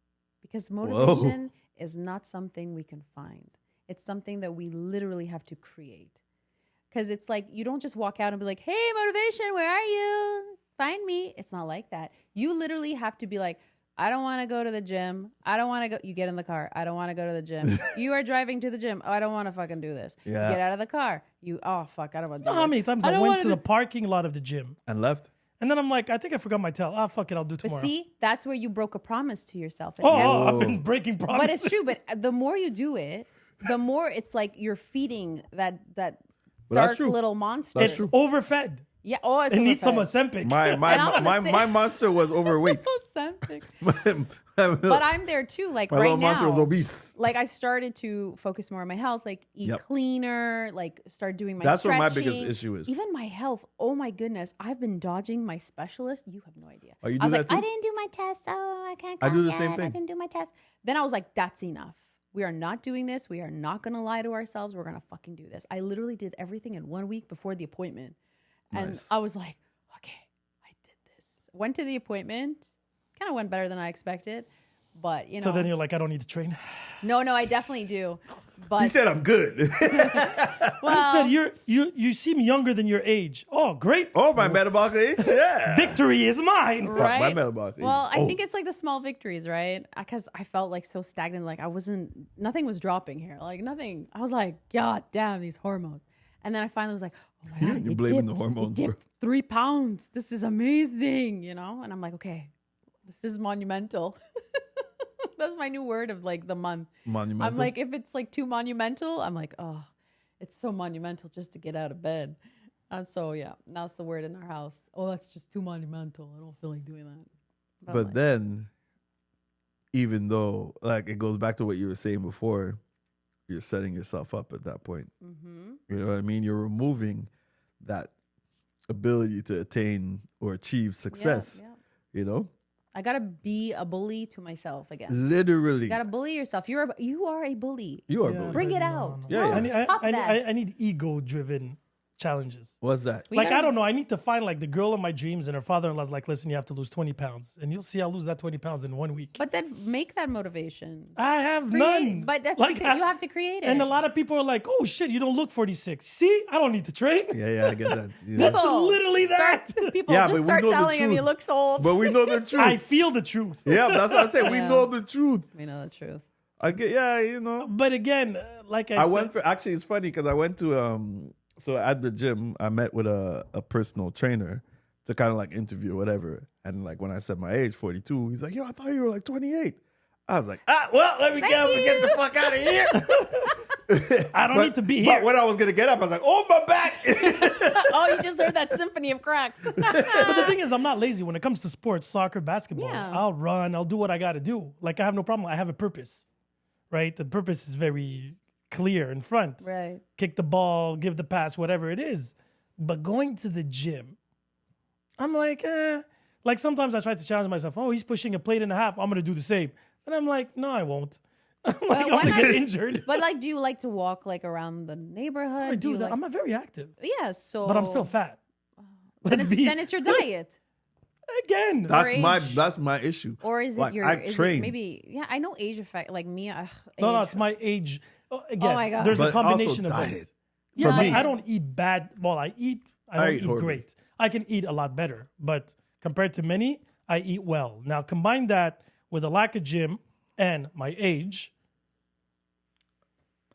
because motivation is not something we can find. It's something that we literally have to create. Because it's like, you don't just walk out and be like, hey, motivation, where are you? Find me. It's not like that. You literally have to be like, I don't want to go to the gym. I don't want to go. You get in the car. I don't want to go to the gym. You are driving to the gym. Oh, I don't want to fucking do this. Yeah. You get out of the car. Oh, fuck, I don't want to do you know this. how many times I I don't went wanna to the do- parking lot of the gym, And left. and then I'm like, I think I forgot my towel. Ah, fuck it, I'll do But tomorrow. see, that's where you broke a promise to yourself. And Oh, now- I've been breaking promises. But it's true. But the more you do it, the more it's like you're feeding that that's dark true. little monster. That's it's true. overfed. Yeah. Oh, it's It needs some overfed. Ozempic. My And I'm gonna say- my monster was overweight. Ozempic. my But I'm there too. Like right little monster was now, obese. like I started to focus more on my health, like eat Yep. cleaner, like start doing my That's what my biggest stretching. issue is. Even my health. Oh my goodness, I've been dodging my specialist. You have no idea. Oh, you I was do like, that too? I didn't do my test. Oh, I can't. I do come the yet. same I thing. didn't do my test. Then I was like, that's enough. We are not doing this. We are not going to lie to ourselves. We're going to fucking do this. I literally did everything in 1 week before the appointment. And Nice. I was like, okay, I did this. Went to the appointment. Kind of went better than I expected. But, you know. So then you're like, I don't need to train. No, I definitely do. He But, said I'm good. I well, said you seem younger than your age. Oh, great. Oh, my metabolic age? Yeah. Victory is mine. right? My metabolic age. Well, I Oh. think it's like the small victories, right? Because I felt like so stagnant. Like nothing was dropping here. Like nothing. I was like, God damn, these hormones. And then I finally was like, oh my God, You're it blaming the dipped. hormones, It bro. dipped 3 pounds. This is amazing, you know? And I'm like, okay, this is monumental. That's my new word of like the month. Monumental. I'm like, if it's like too monumental, I'm like, oh, it's so monumental just to get out of bed. And so, yeah, that's the word in our house. Oh, that's just too monumental. I don't feel like doing that. I'm But like, then, even though, like, it goes back to what you were saying before, you're setting yourself up at that point. mhm. You know what I mean? You're removing that ability to attain or achieve success. Yeah. You know, I gotta be a bully to myself again. literally. You gotta bully yourself. You are a bully. You are Yeah. bullied. Bring it No, out. no. Yeah, No, yeah. stop that. I need ego-driven challenges. What's that? We Like, gotta- I don't know. I need to find like the girl of my dreams, and her father-in-law's like, listen, you have to lose 20 pounds. And you'll see I'll lose that 20 pounds in 1 week. But then make that motivation. I have Create, none. but that's Like, because you have to create it. And a lot of people are like, oh shit, you don't look 46. See, I don't need to train. Yeah, I get that. You know? People, literally start, that. People Yeah, but just we start know the telling him he truth. looks old. But we know the truth. I feel the truth. Yeah, that's what I said. We Yeah. know the truth. We know the truth. I get, yeah, you know. But again, like I I said, went for, actually, it's funny because I went to, so at the gym, I met with a personal trainer to kind of like interview or whatever. And like when I said my age, 42, he's like, yo, I thought you were like 28. I was like, well, let me get the fuck out of here. I don't need to be here. But when I was gonna get up, I was like, oh, my back. Oh, you just heard that symphony of cracks. But the thing is, I'm not lazy when it comes to sports, soccer, basketball. Yeah. I'll run. I'll do what I got to do. Like, I have no problem. I have a purpose, right? The purpose is very clear in front. Right. Kick the ball, give the pass, whatever it is. But going to the gym, I'm like, Like, sometimes I try to challenge myself. Oh, he's pushing a plate and a half. I'm going to do the same. And I'm like, no, I won't. I'm why going to not get you- injured. But like, do you like to walk like around the neighborhood? I do you that. like... I'm very active. Yeah, so. But I'm still fat. Then Let's it's, be then it's your diet. again. That's my issue. Or is Like, it your? I Is train. it maybe? Yeah, I know age effect. Like me, No, age. it's my age. Again, my God. there's But a combination also of both. diet. Yeah, For but me- I don't eat bad. Well, I don't eat eat horribly. great. I can eat a lot better, but compared to many, I eat well. Now combine that with a lack of gym and my age,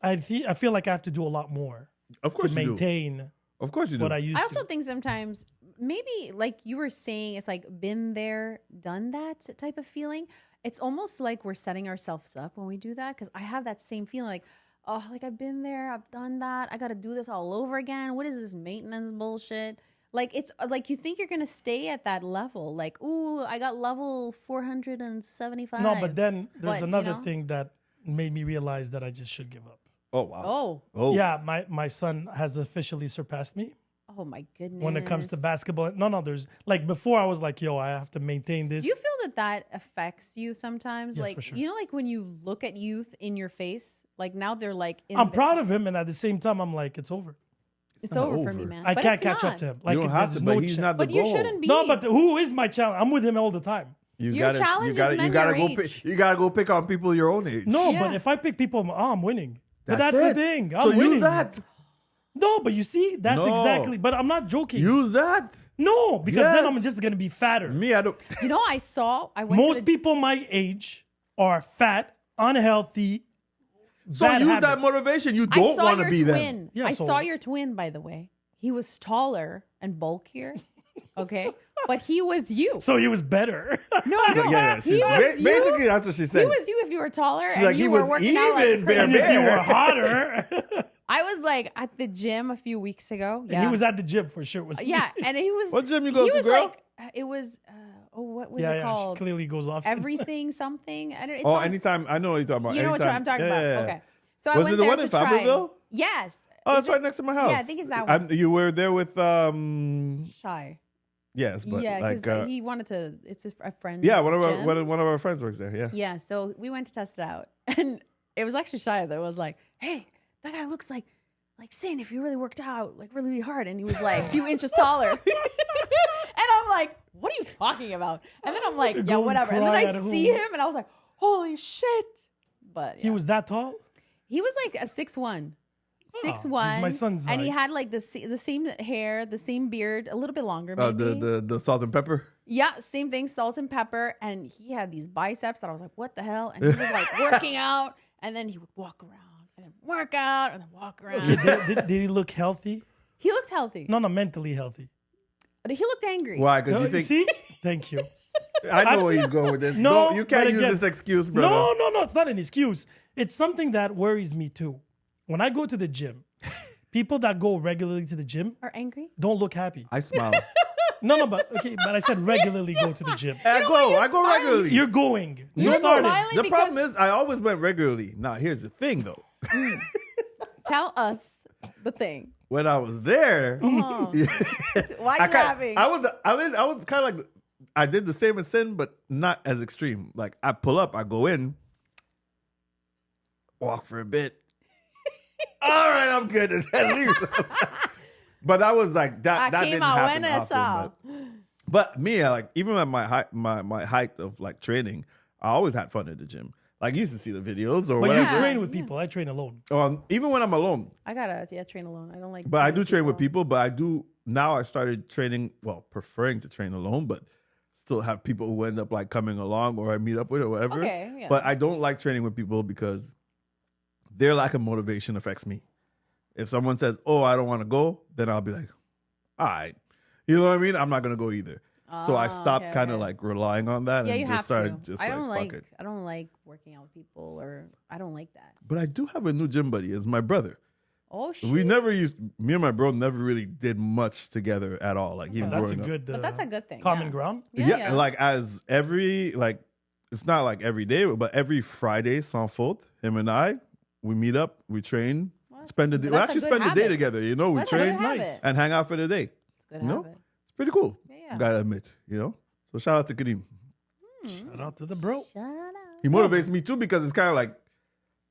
I feel like I have to do a lot more Of course to you do. maintain Of course you do. what I used I also to. think sometimes maybe like you were saying, it's like been there, done that type of feeling. It's almost like we're setting ourselves up when we do that, because I have that same feeling like, oh, like I've been there, I've done that, I got to do this all over again. What is this maintenance bullshit? Like it's like you think you're gonna stay at that level. Like, ooh, I got level 475. No, but then there's But, you another know? thing that made me realize that I just should give up. Oh wow. Oh, Oh Yeah, my son has officially surpassed me oh my goodness. when it comes to basketball. No, there's like before I was like, yo, I have to maintain this. Do you feel that that affects you sometimes? Yes, like, for sure. you know, like when you look at youth in your face, like now they're like, I'm proud of him, and at the same time, I'm like, it's over. It's not over for me, over. man. I But can't it's catch not. up to him. you Like, don't have there's to, no but he's chance. not the But you goal. shouldn't be. No, but who is my challenge? I'm with him all the time. You Your gotta, challenge you is gotta, men you gotta your go. age. You gotta go pick on people your own age. No, Yeah. but if I pick people, I'm winning. But That's that's it. the thing. I'm So winning. use that. No, but you see, that's No. exactly. But I'm not joking. Use that. No, because then Yes. I'm just gonna be fatter. Me, I don't. You know, I went Most to the, people my age are fat, unhealthy. So bad use that habits. motivation. You I don't saw want to your be twin. them. Yeah, I so- saw your twin, by the way. He was taller and bulkier. Okay. But he was you. So he was better. No, Yeah. He was you. Basically, that's what she said. He was you if you were taller and like, you he were was working out like even, crazy. and if you were Bear. hotter, I was like at the gym a few weeks ago. Yeah. and he was at the gym for sure. Was Yeah, and he was. What gym you go he to, was girl? like, it was. What was yeah, it yeah. called? She clearly goes off. Everything something. I don't. It's Oh, on- anytime. I know what you're talking about. You know what Anytime. I'm talking Yeah, about. yeah, yeah. Okay. So I Was went it the there one to in try. Fabreville? Yes. Oh, Is it's right it- next to my house. Yeah, I think it's that one. You were there with Shy. yes, but Yeah, like because he wanted to. It's a friend. yeah, one of our friends works there. Yeah. Yeah, so we went to test it out, and it was actually Shy that was like, "Hey, that guy looks like Sin if you really worked out like really hard," and he was like a few inches taller. And I'm like, "What are you talking about?" And then I'm like, You're "Yeah, going whatever." And then cry I at see home. him, and I was like, "Holy shit!" But yeah. He was that tall. He was like a 6'1". Oh, 6'1", he's my son's and he height. had like the same hair, the same beard, a little bit longer maybe. The salt and pepper. Yeah, same thing, salt and pepper. And he had these biceps that I was like, what the hell? And he was like working out, and then he would walk around, and then work out, and then walk around. Okay, did he look healthy? He looked healthy. No, mentally healthy. But he looked angry. Why? Because No, you think see? Thank you. I know where he's going with this. No, You can't but use again- this excuse, brother. No, it's not an excuse. It's something that worries me too. When I go to the gym, people that go regularly to the gym Or angry? don't look happy. I smile. No, but I said regularly go to the gym. I go regularly. You're going. You You're started. smiling The because- problem is, I always went regularly. Now, here's the thing, though. Tell us the thing. When I was there, Oh. Why are you laughing? I was kind of like, I did the same as Sin, but not as extreme. Like, I pull up, I go in, walk for a bit. All right, I'm good. And then leave. But that was like that. That didn't happen often. But me, like even at my height, my height of like training, I always had fun at the gym. Like you used to see the videos or But whatever. you Yeah. train with people. I train alone. Even when I'm alone, I gotta train alone. I don't like. but I being do with train with people. But I do now. I started training. Well, preferring to train alone, but still have people who end up like coming along or I meet up with or whatever. Okay, yeah. But I don't like training with people because their lack of motivation affects me. If someone says, "Oh, I don't want to go," then I'll be like, "All right," you know what I mean? I'm not gonna go either. So I Oh, stopped okay, kind of okay. like relying on that Yeah, and you just have started to. just I don't fuck it. I don't like working out with people, or I don't like that. But I do have a new gym buddy. It's my brother. Oh shit! We never used, me and my bro never really did much together at all. Like even That's a growing up. good. But that's a good thing. common yeah. ground. Yeah, like as every, like, it's not like every day, but every Friday, sans faute, him and I, we meet up, we train, Well, that's spend a the day. good- We that's a actually good spend the day habit. together, you know? We That's a train good nice. habit. and hang out for the day. Good No? habit. It's pretty cool. Yeah. Gotta admit, you know? So shout out to Kareem. Shout out to the bro. Shut up. He motivates me too because it's kind of like,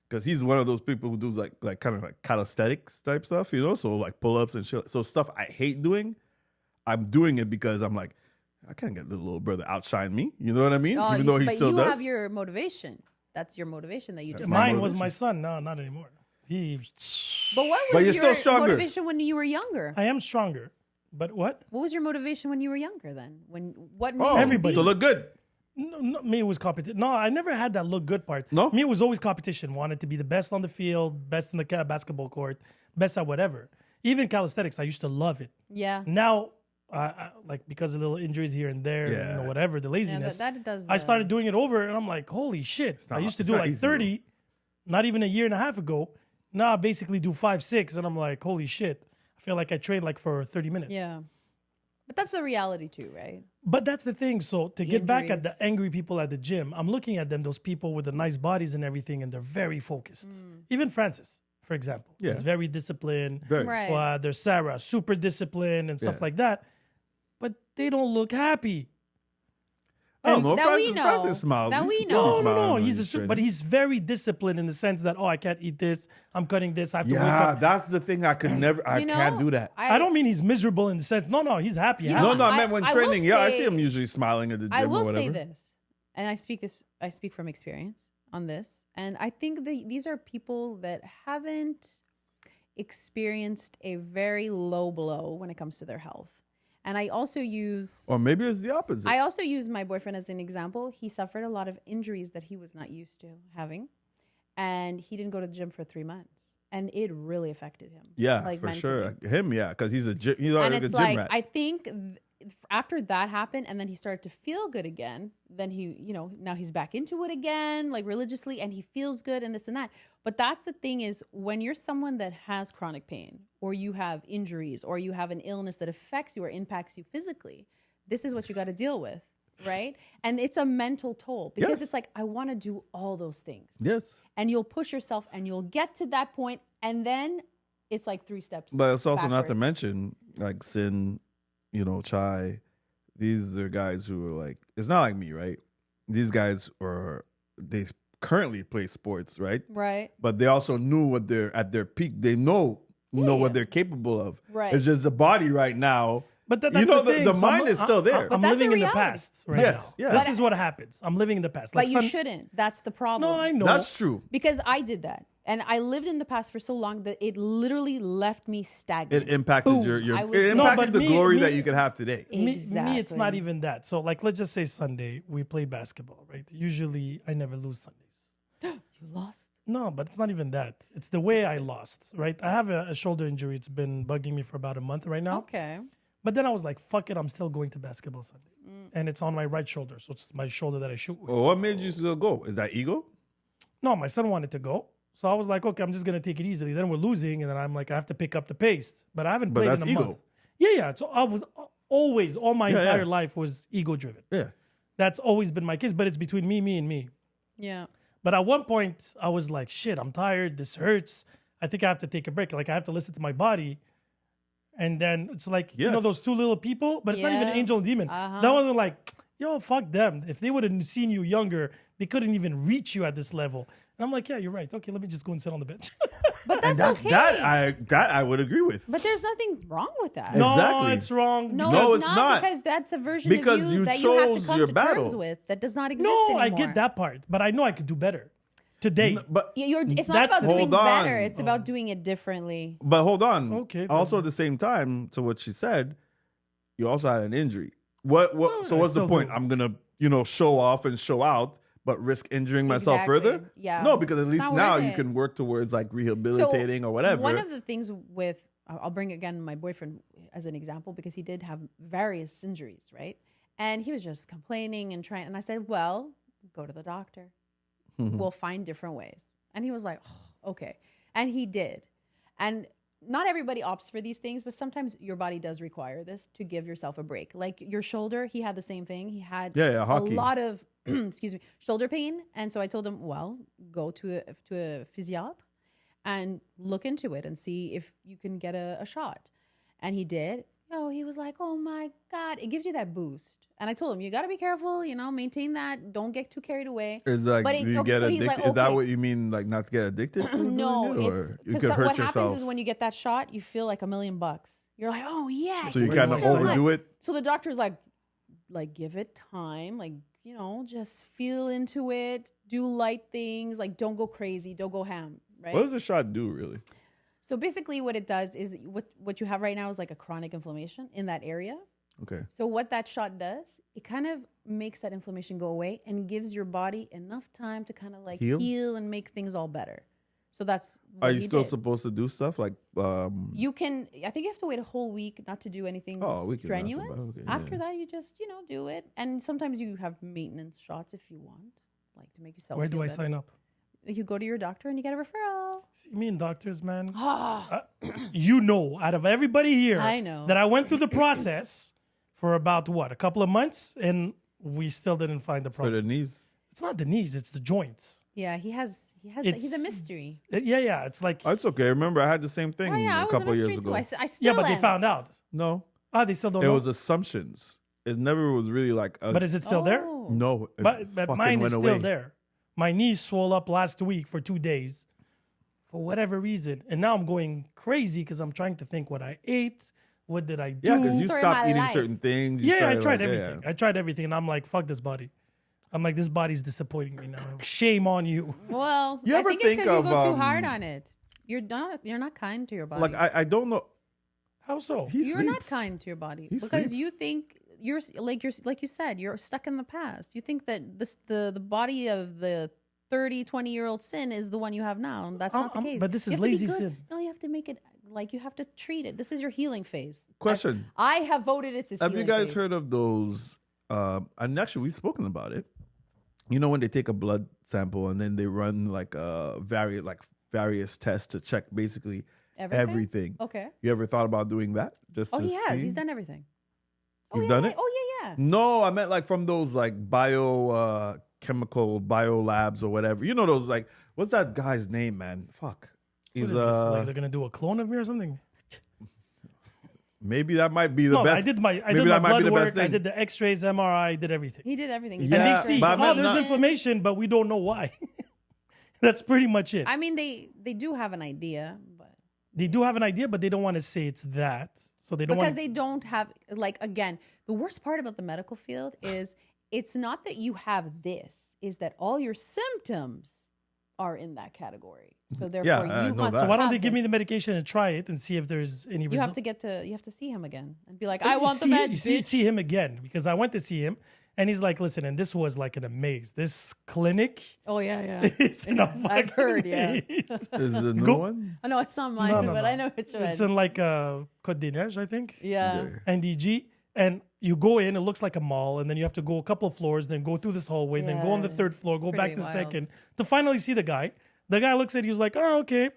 because he's one of those people who does like kind of like calisthenics type stuff, you know? So like pull-ups and shit. So stuff I hate doing, I'm doing it because I'm like, I can't get the little brother outshine me. You know what I mean? Oh, Even though he but still you does. have your motivation. That's your motivation that you That's decide. my Mine was motivation. my son. No, not anymore. He. But what But was you're your still stronger. motivation when you were younger? I am stronger, but what? What was your motivation when you were younger? Then what made Oh, you everybody. to look good. No, me, it was competition. No, I never had that look good part. No? Me, it was always competition. Wanted to be the best on the field, best in the basketball court, best at whatever. Even calisthenics, I used to love it. Yeah. Now, like because of little injuries here and there, Yeah. you know, whatever, the Yeah, laziness. that does. I started doing it over, and I'm like, holy shit! I not- used to it's do not like easy, bro. 30, not even a year and a half ago. Now I basically do 5, 6, and I'm like, holy shit! I feel like I trained like for 30 minutes. Yeah. But that's the reality too, right? But that's the thing. So to get back at injuries. the angry people at the gym, I'm looking at them, those people with the nice bodies and everything, and they're very focused. Even Francis, for example, Yeah. is very disciplined. Very. Right. There's Sarah, super disciplined and stuff Yeah. like that. But they don't look happy. I don't know. That we know. Francis smiles. That we He's know. always No, smiling when he's training. but he's very disciplined in the sense that, I can't eat this. I'm cutting this. I have to wake Yeah, up. that's the thing. I could never. I You know, can't do that. I don't mean he's miserable in the sense. No, he's happy. You happy. know, No, I I- meant when I will training. Yeah, I see say- him usually smiling at the gym I or will whatever. say this, and I speak from experience on this, and I think that these are people that haven't experienced a very low blow when it comes to their health. And I also use Or maybe it's the opposite. I also use my boyfriend as an example. He suffered a lot of injuries that he was not used to having, and he didn't go to the gym for 3 months, and it really affected him. yeah, like for mentally. sure. Him, yeah, because he's And like a it's gym like rat. I think after that happened, and then he started to feel good again. Then now he's back into it again, like religiously, and he feels good and this and that. But that's the thing is when you're someone that has chronic pain, or you have injuries, or you have an illness that affects you or impacts you physically, this is what you got to deal with, right? And it's a mental toll because Yes. it's like I want to do all those things, Yes, and you'll push yourself, and you'll get to that point, and then it's like 3 steps. but it's also not to backwards. mention like Sin, Chai. These are guys who are like, it's not like me, right? These guys they currently play sports, right? Right. But they also knew what they're at their peak. They know Yeah. what they're capable of. Right. It's just the body right now. But You that's know, the the thing. So mind I'm- is still there. I'm But that's living a in the reality. past right Yes, now. yes. This But- is what happens. I'm living in the past. But you Sun- shouldn't. That's the problem. No, I know. That's true. Because I did that. And I lived in the past for so long that it literally left me stagnant. It impacted Boom. your I was- it No, impacted but the glory me- that you could have today. Me, Exactly. it's not even that. So, like, let's just say Sunday, we play basketball, right? Usually, I never lose Sundays. You lost. No, but it's not even that. It's the way I lost, right? I have a shoulder injury. It's been bugging me for about a month right now. Okay. But then I was like, fuck it, I'm still going to basketball Sunday. And it's on my right shoulder. So it's my shoulder that I shoot with. Well, what made you still go? Is that ego? No, my son wanted to go. So I was like, okay, I'm just going to take it easily. Then we're losing. And then I'm like, I have to pick up the pace. But I haven't But played that's in a ego. month. Yeah. So I was always, all my Yeah, entire yeah. life was ego driven. Yeah. That's always been my case. But it's between me, and me. Yeah. But at one point, I was like, shit, I'm tired. This hurts. I think I have to take a break. Like, I have to listen to my body. And then it's like, Yes. those two little people, but it's not even Yeah. angel and demon. Uh-huh. That one was like, yo, fuck them. If they would have seen you younger, they couldn't even reach you at this level. And I'm like, yeah, you're right. Okay, let me just go and sit on the bench. But that's okay. That I would agree with. But there's nothing wrong with that. No, Exactly. it's wrong. No, No, it's it's not, not. because that's a version Because of you you that you have to chose come your to battle. terms with that does not exist No, anymore. I get that part, but I know I could do better today. But It's not That's about the- doing Hold on. better. It's about doing it differently. hold on. Okay, Also, then. at the same time, to what she said, you also had an injury. What? So I what's the still point? do. I'm gonna, show off and show out, but risk injuring myself Exactly. further? Yeah. No, because at It's least not now worth you it. can work towards like rehabilitating or whatever. One of the things I'll bring again my boyfriend as an example because he did have various injuries, right? And he was just complaining and trying. And I said, well, go to the doctor. We'll find different ways. And he was like, oh, okay. And he did. And not everybody opts for these things, but sometimes your body does require this to give yourself a break. Like your shoulder, he had the same thing. He had a lot of, excuse me, shoulder pain. And so I told him, well, go to a physiatre and look into it and see if you can get a shot. And he did. Oh, he was like, oh my God, it gives you that boost. And I told him, you got to be careful, maintain that. Don't get too carried away. It's like, you get addicted. Like, okay. Is that what you mean? Like not to get addicted to no, or you could hurt what yourself. Happens is when you get that shot, you feel like $1 million. You're like, oh yeah. So you kind of overdo it. So the doctor's like give it time. Like, just feel into it. Do light things. Like don't go crazy. Don't go ham. Right. What does the shot do really? So basically what it does is what you have right now is like a chronic inflammation in that area. Okay. So what that shot does, it kind of makes that inflammation go away and gives your body enough time to kind of like heal and make things all better. So that's what Are you still supposed to do stuff like you can I think you have to wait a whole week not to do anything strenuous. Okay, After that you just, do it. And sometimes you have maintenance shots if you want, like to make yourself Where feel do I better. sign up? You go to your doctor and you get a referral. See, me and doctors, man. Out of everybody here, I know that I went through the process for about a couple of months, and we still didn't find the problem. For the knees? It's not the knees; it's the joints. Yeah, he's a mystery. Yeah. It's like it's okay. Remember, I had the same thing a couple of years ago. I still but they found out. No. They still don't know. It was assumptions. It never was really like. But is it still there? No. But mine is still there. My knees swelled up last week for 2 days for whatever reason. And now I'm going crazy because I'm trying to think what I ate. What did I do? Yeah, because you stopped eating certain things. I tried everything. I tried everything. And I'm like, fuck this body. I'm like, this body's disappointing me now. Shame on you. Well, I think it's because you go too hard on it. You're not kind to your body. Like, I don't know. How so? You're not kind to your body because you think you're like you said, you're stuck in the past. You think that the body of the 20-year-old sin is the one you have now. And that's not the case. But this is lazy sin. No, you have to make it like you have to treat it. This is your healing phase. Question. I have voted it's his Have healing you guys phase. heard of those? And actually, we've spoken about it. When they take a blood sample and then they run like various tests to check basically everything. Okay. You ever thought about doing that? He has. He's done everything. You've done it? Oh yeah. No, I meant like from those like chemical bio labs or whatever. Those like what's that guy's name, man? Fuck. He's what is this? Like they're gonna do a clone of me or something? Maybe that might be the best. I did my blood work. I did the X-rays, MRI, did everything. He did everything. Yeah, and they see, there's inflammation, but we don't know why. That's pretty much it. I mean, they do have an idea, but they do have an idea, but they don't want to say it's that. So they don't they don't have again. The worst part about the medical field is it's not that you have this; is that all your symptoms are in that category. So therefore, you must. So why don't they give me the medication and try it and see if there's any result? You have to see him again and be like, I want the meds. See him again because I went to see him. And he's like, listen, and this was like an amaze. This clinic. Oh, yeah. It's in a I've heard, Is it a new one? Oh, no, it's not mine, but I know which one. It's in like Côte des Neiges, I think. Yeah. NDG. And you go in, it looks like a mall. And then you have to go a couple of floors, then go through this hallway, then go on the third floor, go back to the second to finally see the guy. The guy looks at you, he's like, oh, okay.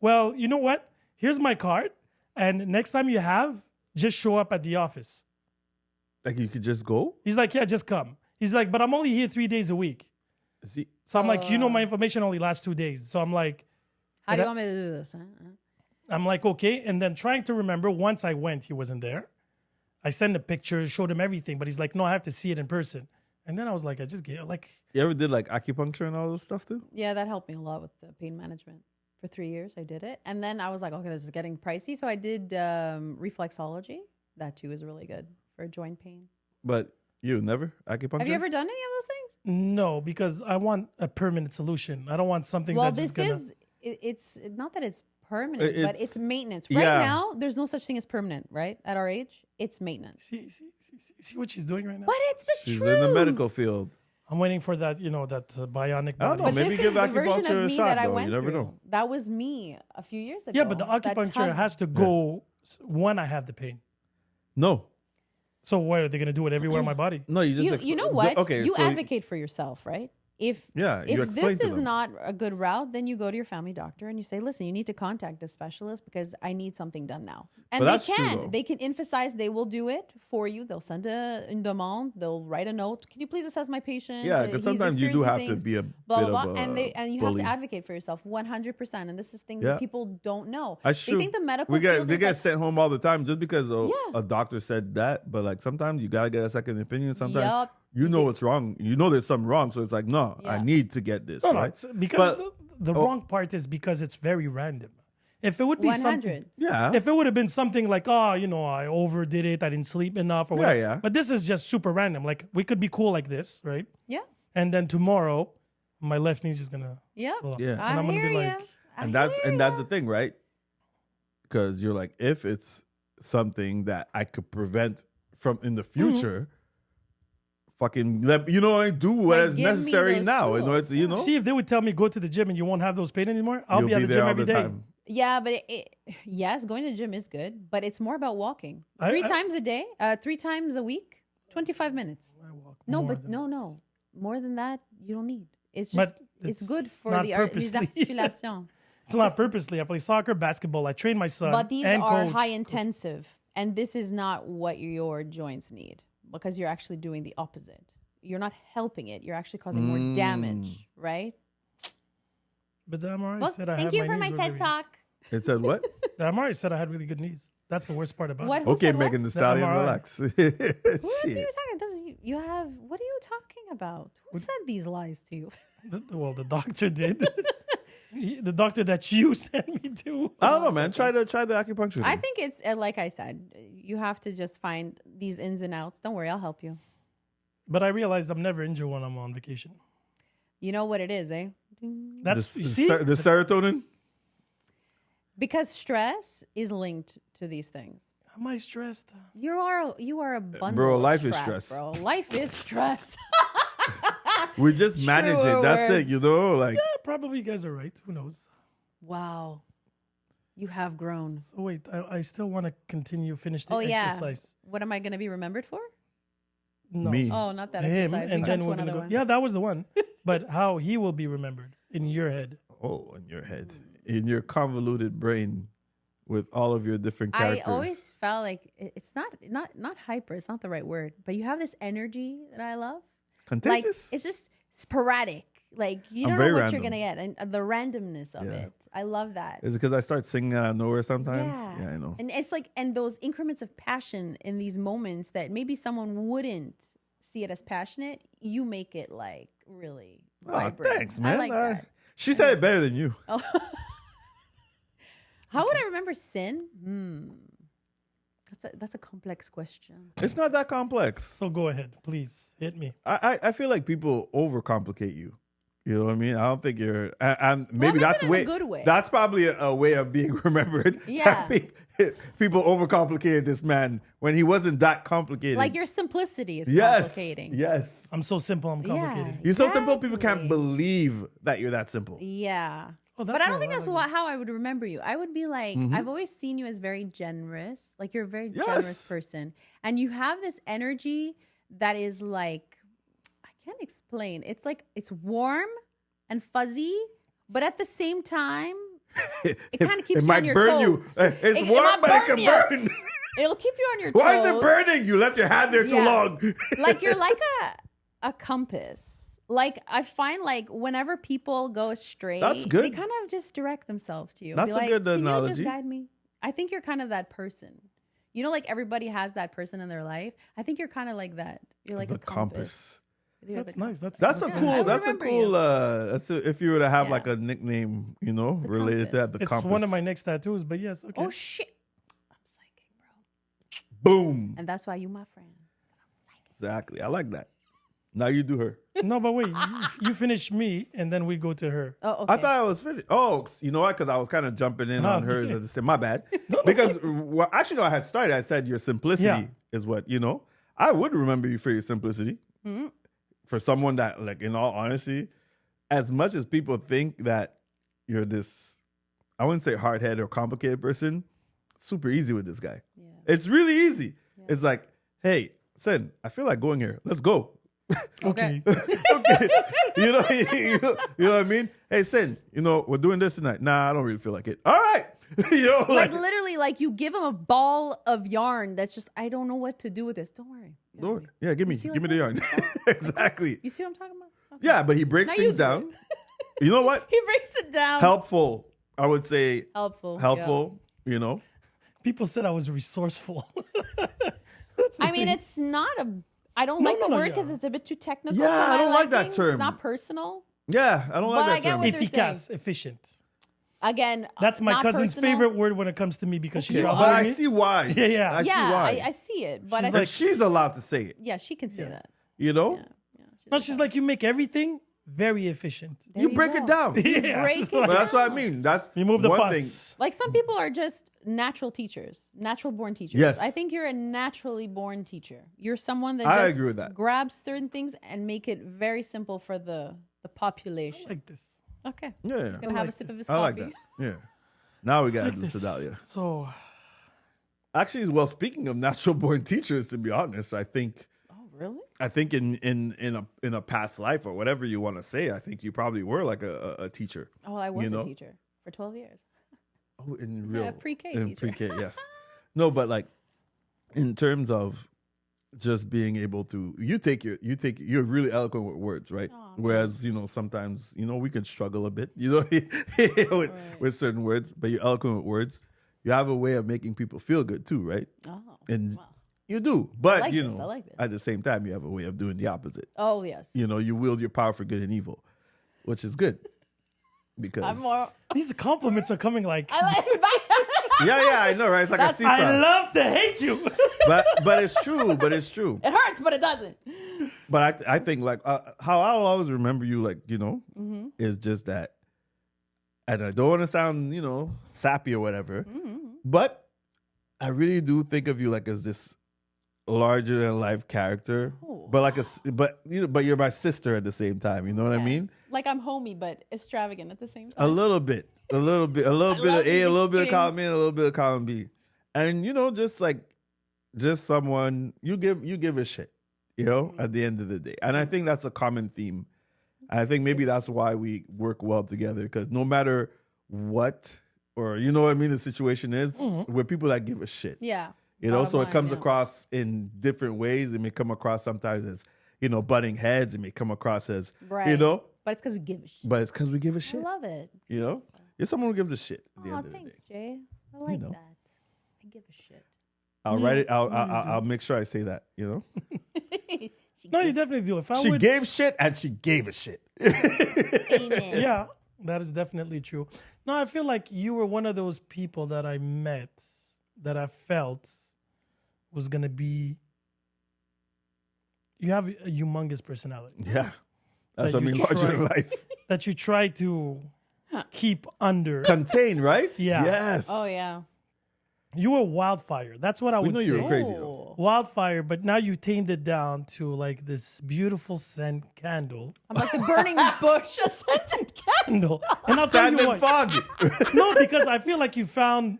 Well, you know what? Here's my card. And next time you have, just show up at the office. Like you could just go? He's like, yeah, just come. He's like, but I'm only here 3 days a week. So I'm like, my information only lasts 2 days. So I'm like, how do you want me to do this? I'm like, okay. And then trying to remember, once I went, he wasn't there. I sent a picture, showed him everything, but he's like, no, I have to see it in person. And then I was like, I just get like. You ever did like acupuncture and all this stuff too? Yeah, that helped me a lot with the pain management. For 3 years, I did it. And then I was like, okay, this is getting pricey. So I did reflexology. That too is really good for joint pain. But you never acupuncture? Have you ever done any of those things? No, because I want a permanent solution. I don't want something that's just gonna... It's not that it's permanent, but it's maintenance. Right now, there's no such thing as permanent, right? At our age, it's maintenance. See what she's doing right now? But it's the truth. She's in the medical field. I'm waiting for that, that bionic body. I don't know. But Maybe give acupuncture a shot, though. You never know. That was me a few years ago. Yeah, but the acupuncture has to go when I have the pain. No. So what are they gonna do it everywhere in my body? No, you just You know what? Okay, you so advocate for yourself, right? If you if explain this to is them. not a good route, then you go to your family doctor and you say, "Listen, you need to contact a specialist because I need something done now." And But they that's true, can. though. They can emphasize. They will do it for you. They'll send une demande. They'll write a note. Can you please assess my patient? Yeah, because He's sometimes you do experiencing have to things, be a blah, bit blah, of blah. a And you bully. have to advocate for yourself 100%. And this is things Yeah. that people don't know. That's They true. think the medical they field is get like, sent home all the time just because Yeah. a doctor said that. But like sometimes you gotta get a second opinion. Sometimes Yup. you know what's wrong. You know there's something wrong. So it's like, no, I Yeah. need to get this. No, right? it's because But- the wrong part is because it's very random. If it would be 100. something, Yeah. if it would have been something like, oh, I overdid it, I didn't sleep enough, or whatever. yeah. But this is just super random. Like we could be cool like this, right? Yeah. And then tomorrow, my left knee's just gonna. Yeah. swell up. Yeah. And I I'm gonna hear be you. like, and that's the thing, right? Because you're like, if it's something that I could prevent from in the future, fucking do what Like, is give me necessary those now in order tools. to, see, if they would tell me go to the gym and you won't have those pain anymore, I'll you'll be at the there gym all every the day. time. Yeah, but yes, going to the gym is good, but it's more about walking. Three I- times a day, 3 times a week, 25 minutes. I walk No, more but than- no. More than that, you don't need. It's just, But it's it's good for not les purposely. articulations. It's not purposely. I play soccer, basketball. I train my son. But these and are coach. high intensive, and this is not what your joints need because you're actually doing the opposite. You're not helping it. You're actually causing more damage, right? But the MRI Well, said I thank had you my for knees my were TED very- Talk. It said what? The MRI said I had really good knees. That's the worst part about What? it. Who Okay, said what? Megan the Stallion, MRI. relax. Who are you Shit. talking? Doesn't you have? What are you talking about? Who said these lies to you? The doctor did. The doctor that you sent me to. I don't know, man. Try the acupuncture. I thing. think it's like I said. You have to just find these ins and outs. Don't worry, I'll help you. But I realized I'm never injured when I'm on vacation. You know what it is, eh? That's the, you see. the serotonin. Because stress is linked to these things. Am I stressed? You are a bundle. Bro, of life is stress, stress. bro. Life is stress. We just manage it. Truer That's words. it. Like Yeah, probably you guys are right. Who knows? Wow, you have grown. So wait, I still want to finish the Oh yeah. exercise. What am I going to be remembered for? No. Me. Oh, not that Him, exercise. and We then jump to we're gonna another go. one. Yeah, that was the one. But how he will be remembered in your head. oh, in your head, in your convoluted brain, with all of your different characters. I always felt like it's not hyper. It's not the right word, but you have this energy that I love. Contagious. Like it's just sporadic. Like you I'm don't know very what you're random. gonna get, and the randomness of Yeah. it. I love that. Is it because I start singing out of nowhere sometimes? Yeah. I know. And it's like, and those increments of passion in these moments that maybe someone wouldn't see it as passionate, you make it like really Oh, vibrant. thanks, man. I like that. She said it better than you. Oh. How would I remember sin? That's a complex question. It's not that complex. So go ahead, please hit me. I feel like people overcomplicate you. You know what I mean? I don't think you're, and maybe meant that's it in a good way. That's probably a way of being remembered. Yeah. People overcomplicated this man when he wasn't that complicated. Like your simplicity is yes, complicating. yes. I'm so simple. I'm complicated. You're so simple, people can't Exactly. believe that you're that simple. Yeah. Oh, that's But I don't what think I that's like. how I would remember you. I would be like, I've always seen you as very generous. Like you're a very generous Yes. person. And you have this energy that is like, I can't explain. It's like, it's warm and fuzzy, but at the same time, it kind of keeps It you might on your burn toes. you. It's It warm, might but it burn can you. burn. It'll keep you on your toes. Why is it burning? You left your hand there too Yeah. long. Like you're like a compass. Like I find like whenever people go astray, That's good. they kind of just direct themselves to you. That's Be a like, good Can you analogy. just guide me? I think you're kind of that person. You know, like everybody has that person in their life. I think you're kind of like that. You're like the a compass. You're That's the nice. compass. That's That's a Yeah, I cool. would That's a remember cool. you. That's if you were to have Yeah. like a nickname, you know, The related to that. compass. The it's compass. one of my next tattoos. But yes, okay. Oh shit! I'm psychic, bro. Boom. And that's why you my friend. Exactly. I like that. Now you do her. No, but wait, you finish me, and then we go to her. Oh, okay. I thought I was finished. Oh, you know what? Because I was kind of jumping in No, on hers. yeah. As I said, my bad. Because well, actually, no, I had started. I said your simplicity Yeah. is what you know. I would remember you for your simplicity. Mm-hmm. For someone that, like, in all honesty, as much as people think that you're this, I wouldn't say hard-headed or complicated person. Super easy with this guy. Yeah. It's really easy. Yeah. It's like hey, Sen, I feel like going here. Let's go. Okay. Okay. you know what I mean? Hey, Sen, we're doing this tonight. Nah, I don't really feel like it. All right. Like literally, like you give him a ball of yarn that's just, I don't know what to do with this. Don't worry. Lord. Yeah, give me like the yarn. Exactly. You see what I'm talking about? Okay. Yeah, but he breaks Now things you do down. You know what? He breaks it down. Helpful. I would say Helpful. Yeah. People said I was resourceful. I mean, it's not I don't like the word because it's a bit too technical. Yeah, for I my don't like that liking. term. It's not personal. Yeah, I don't But I like get that term. what they're Efficace, efficient. Again, That's my not cousin's personal. favorite word when it comes to me because she Okay, traveled but with I me. see why. Yeah. I see Yeah, why. I see it, but She's I And she's allowed to say it. yeah, she can say that. You know? Yeah, No, she's like, you make everything very efficient. There You break it go. down. Yeah. Break it Well, that's what I down. mean. That's Remove the one thing. fuss. Like some people are just natural teachers, natural born teachers. Yes. I think you're a naturally born teacher. You're someone that I just agree with that. grabs certain things and make it very simple for the population. Like this. Okay. Yeah. Gonna have a sip of his I like coffee. that. Yeah. Now we got to do This. Sedalia. So, Actually, well, speaking of natural born teachers, to be honest, I think Oh, really? in a past life or whatever you want to say, I think you probably were like a teacher. Oh, I was You know? a teacher for 12 years. Oh, in real pre-K in teacher. pre-K, yes. No, but like in terms of just being able to, you're really eloquent with words, right? Aw, Whereas sometimes we can struggle a bit, with certain words, but you're eloquent with words. You have a way of making people feel good too, right? Oh, And well. you do, but like this, I like this. at the same time, you have a way of doing the opposite. Oh, yes. You wield your power for good and evil, which is good because I'm more. these compliments are coming like, I like yeah, I know, right? It's like a seesaw. I love to hate you. but it's true. But it's true. It hurts, but it doesn't. But I think like how I'll always remember you, like Mm-hmm. is just that, and I don't want to sound sappy or whatever, Mm-hmm. but I really do think of you like as this larger than life character, Oh. but you're my sister at the same time. You know what I Yeah. mean? Like I'm homey, but extravagant at the same A time. little bit of love A, a little these bit of extremes. column A, a little bit of column B, and just someone you give a shit, Mm-hmm. at the end of the day. And I think that's a common theme. I think maybe that's why we work well together, because no matter what, or the situation is, we're people that give a shit. Yeah. So Bottom it comes line, yeah. across in different ways. It may come across sometimes as, butting heads. It may come across as, Right. but But it's because we give a shit. it's because we give a I shit. love it. You're someone who gives a shit at the Oh, end of the thanks, day. Jay. I like know. that. I give a shit. I'll write it. I'll make sure I say that. No, you definitely do. If I She would, gave shit and she gave a shit. Amen. yeah, that is definitely true. No, I feel like you were one of those people that I met that I felt was gonna be. You have a humongous personality Yeah, that's That what I you mean. Larger than try. life, that you try to keep under. contain, right? Yeah. Yes. Oh, yeah. You were wildfire. That's what I We would know say. you were crazy though. Wildfire, but now you tamed it down to like this beautiful scent candle. I'm like the burning bush, a scented candle. And I'll tell Sand you and why. fog. No, because I feel like you found.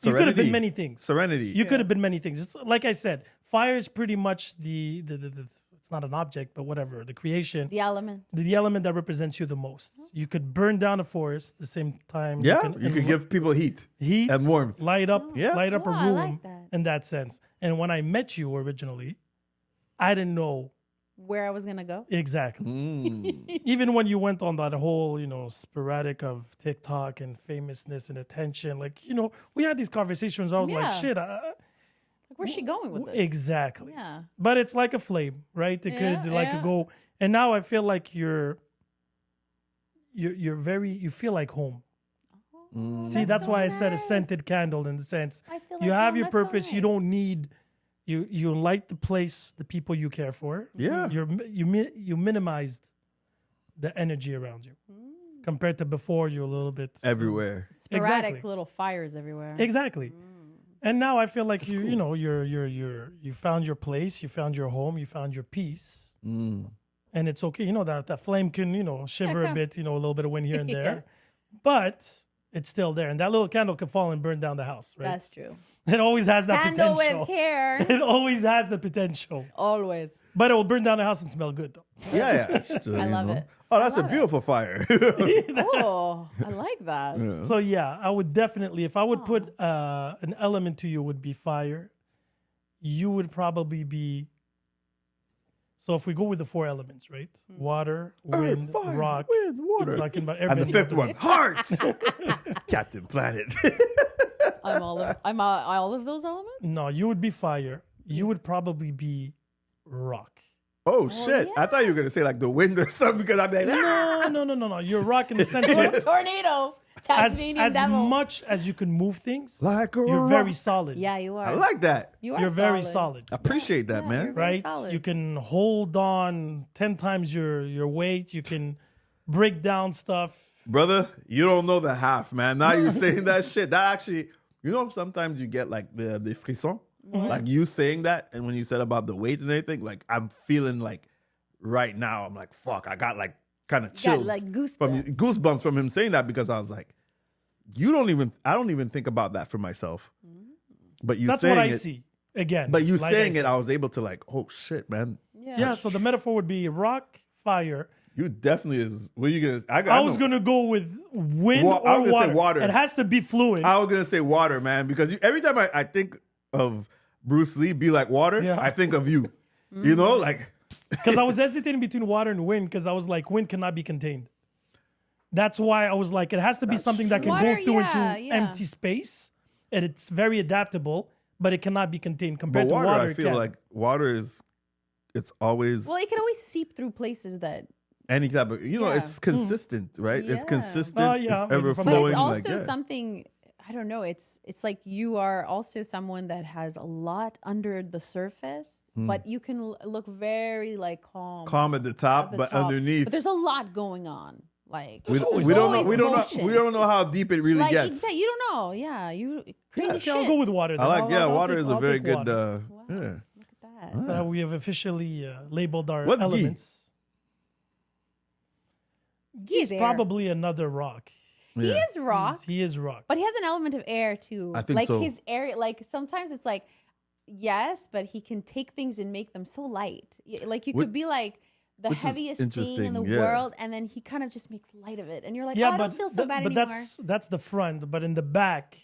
You could have been Serenity. many things. Serenity. You could have been many things. It's like I said, fire is pretty much the it's not an object, but whatever, the creation, The element. the element that represents you the most. You could burn down a forest the same time. Yeah, you could give people heat. heat and warmth. light up, Yeah. light up Oh, a I room like that. in that sense. And when I met you originally, I didn't know Where I was going to go. exactly. Mm. Even when you went on that whole, sporadic of TikTok and famousness and attention, we had these conversations. I was like, Yeah. shit. Like, where's she going with this? Exactly. Yeah. But it's like a flame, right? It Yeah, could like yeah. go. And now I feel like you're very. You feel like home. See, that's so why I said a nice. scented candle in the sense I feel you like have home, your that's so purpose. You nice. don't need. You light the place, the people you care for. Yeah. You minimized the energy around you compared to before. You're a little bit Everywhere. Sporadic Exactly. little fires everywhere. Exactly. And now I feel like you found your place, you found your home, you found your peace, Mm. and it's okay. That flame can shiver a Okay. bit, a little bit of wind here and Yeah. there, but it's still there. And that little candle can fall and burn down the house, right? That's true. It always has that Handle potential. with care. It always has the potential. Always. But it will burn down the house and smell good, though. Yeah. It's, I love it. Oh, that's a love it. beautiful fire. Oh, I like that. So, yeah, I would definitely, if I would put an element to you, would be fire. You would probably be, so if we go with the 4 elements, right? Water, wind, fire, rock. wind, water. We're talking about And the everything 5th one, heart. Captain Planet. I'm all of those elements. No, you would be fire. You would probably be rock. Oh, shit. I thought you were going to say like the wind or something because I'd be like, ah. No. You're rock in the sense that Tornado. as Tasmanian devil. much as you can move things, Like a you're rock. very solid. Yeah, you are. I like that. You're very solid. I appreciate that, Yeah, man. you're very Right? solid. You can hold on 10 times your weight. You can break down stuff. Brother, you don't know the half, man. Now you're saying that shit. That actually, sometimes you get like the frisson. Like you saying that, and when you said about the weight and everything, like I'm feeling like right now, I'm like, fuck, I got like kind of chills. like goosebumps from him saying that because I was like, I don't even think about that for myself. But you That's saying what I it, see. Again. But you like saying said. it, I was able to like, oh shit, man. Yeah, so the metaphor would be rock, fire. You definitely is. What are you gonna? I was going to go with wind I was or gonna say water. water. It has to be fluid. I was gonna say water, man, because every time I think of Bruce Lee, be like water, Yeah. I think of you. You know, like Because I was hesitating between water and wind because I was like, wind cannot be contained. That's why I was like, it has to be something that can Water, go through yeah. into empty space. And it's very adaptable, but it cannot be contained. but Compared water, to water, I it feel can. like water is. It's always Well, it can always seep through places that. any type of Yeah. it's consistent, right? Yeah. It's consistent. Oh, yeah. It's ever But But flowing. it's also like, yeah. something. I don't know. It's like you are also someone that has a lot under the surface, but you can look very like calm at the top, at the but top. underneath. But there's a lot going on. Like we always don't know. always We motion. don't know how deep it really like gets. exactly, you don't know. Yeah, you crazy Okay, shit. I'll go with water. Then. I like. I'll water take- is a I'll very take good. water. Yeah. Look at that. So we have officially labeled our What's ghee? elements. He's Probably another rock. He is rock, He is rock. but he has an element of air too. I think like so. his air, like sometimes it's like yes, but he can take things and make them so light. Like you could be like the which is heaviest thing in the interesting, yeah. world, and then he kind of just makes light of it, and you're like, Yeah, oh, I but don't feel so bad but anymore. that's the front. But in the back,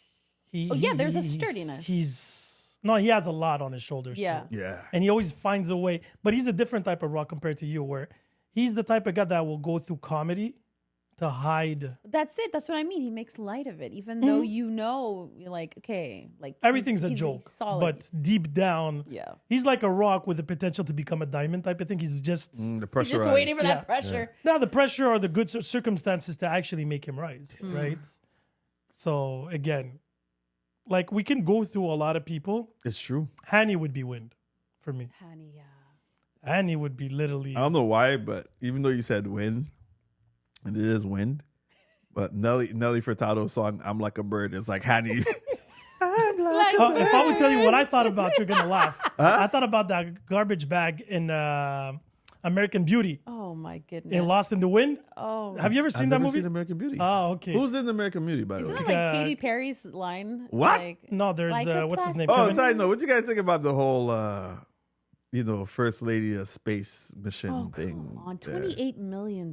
there's a he's- sturdiness. He has a lot on his shoulders. Yeah. too. Yeah. And he always finds a way. But he's a different type of rock compared to you, where he's the type of guy that will go through comedy to hide. That's it. That's what I mean. He makes light of it, even though you're like, okay, like Everything's a he's joke, solid. but deep down, Yeah. he's like a rock with the potential to become a diamond type of thing. He's just The He's just pressurized. waiting for Yeah. that pressure. now the pressure or the good circumstances to actually make him rise, right? So again, like we can go through a lot of people. It's true. Hanny would be wind for me. Honey, yeah. Hanny would be literally. I don't know why, but even though you said wind, and it is wind, but Nelly Furtado's song "I'm Like a Bird" is like Hanny. If I would tell you what I thought about, you're gonna laugh. I thought about that garbage bag in American Beauty Oh my goodness. in Lost in the Wind. Oh, Have you ever seen I've that never movie? seen American Beauty. Oh, okay. Who's in American Beauty, by the isn't way? that like Katy Perry's line? What? Like, No, there's Like a what's his name? Oh, Kevin? side note, what you guys think about the whole, First Lady space mission oh, thing? come on, there? $28 million.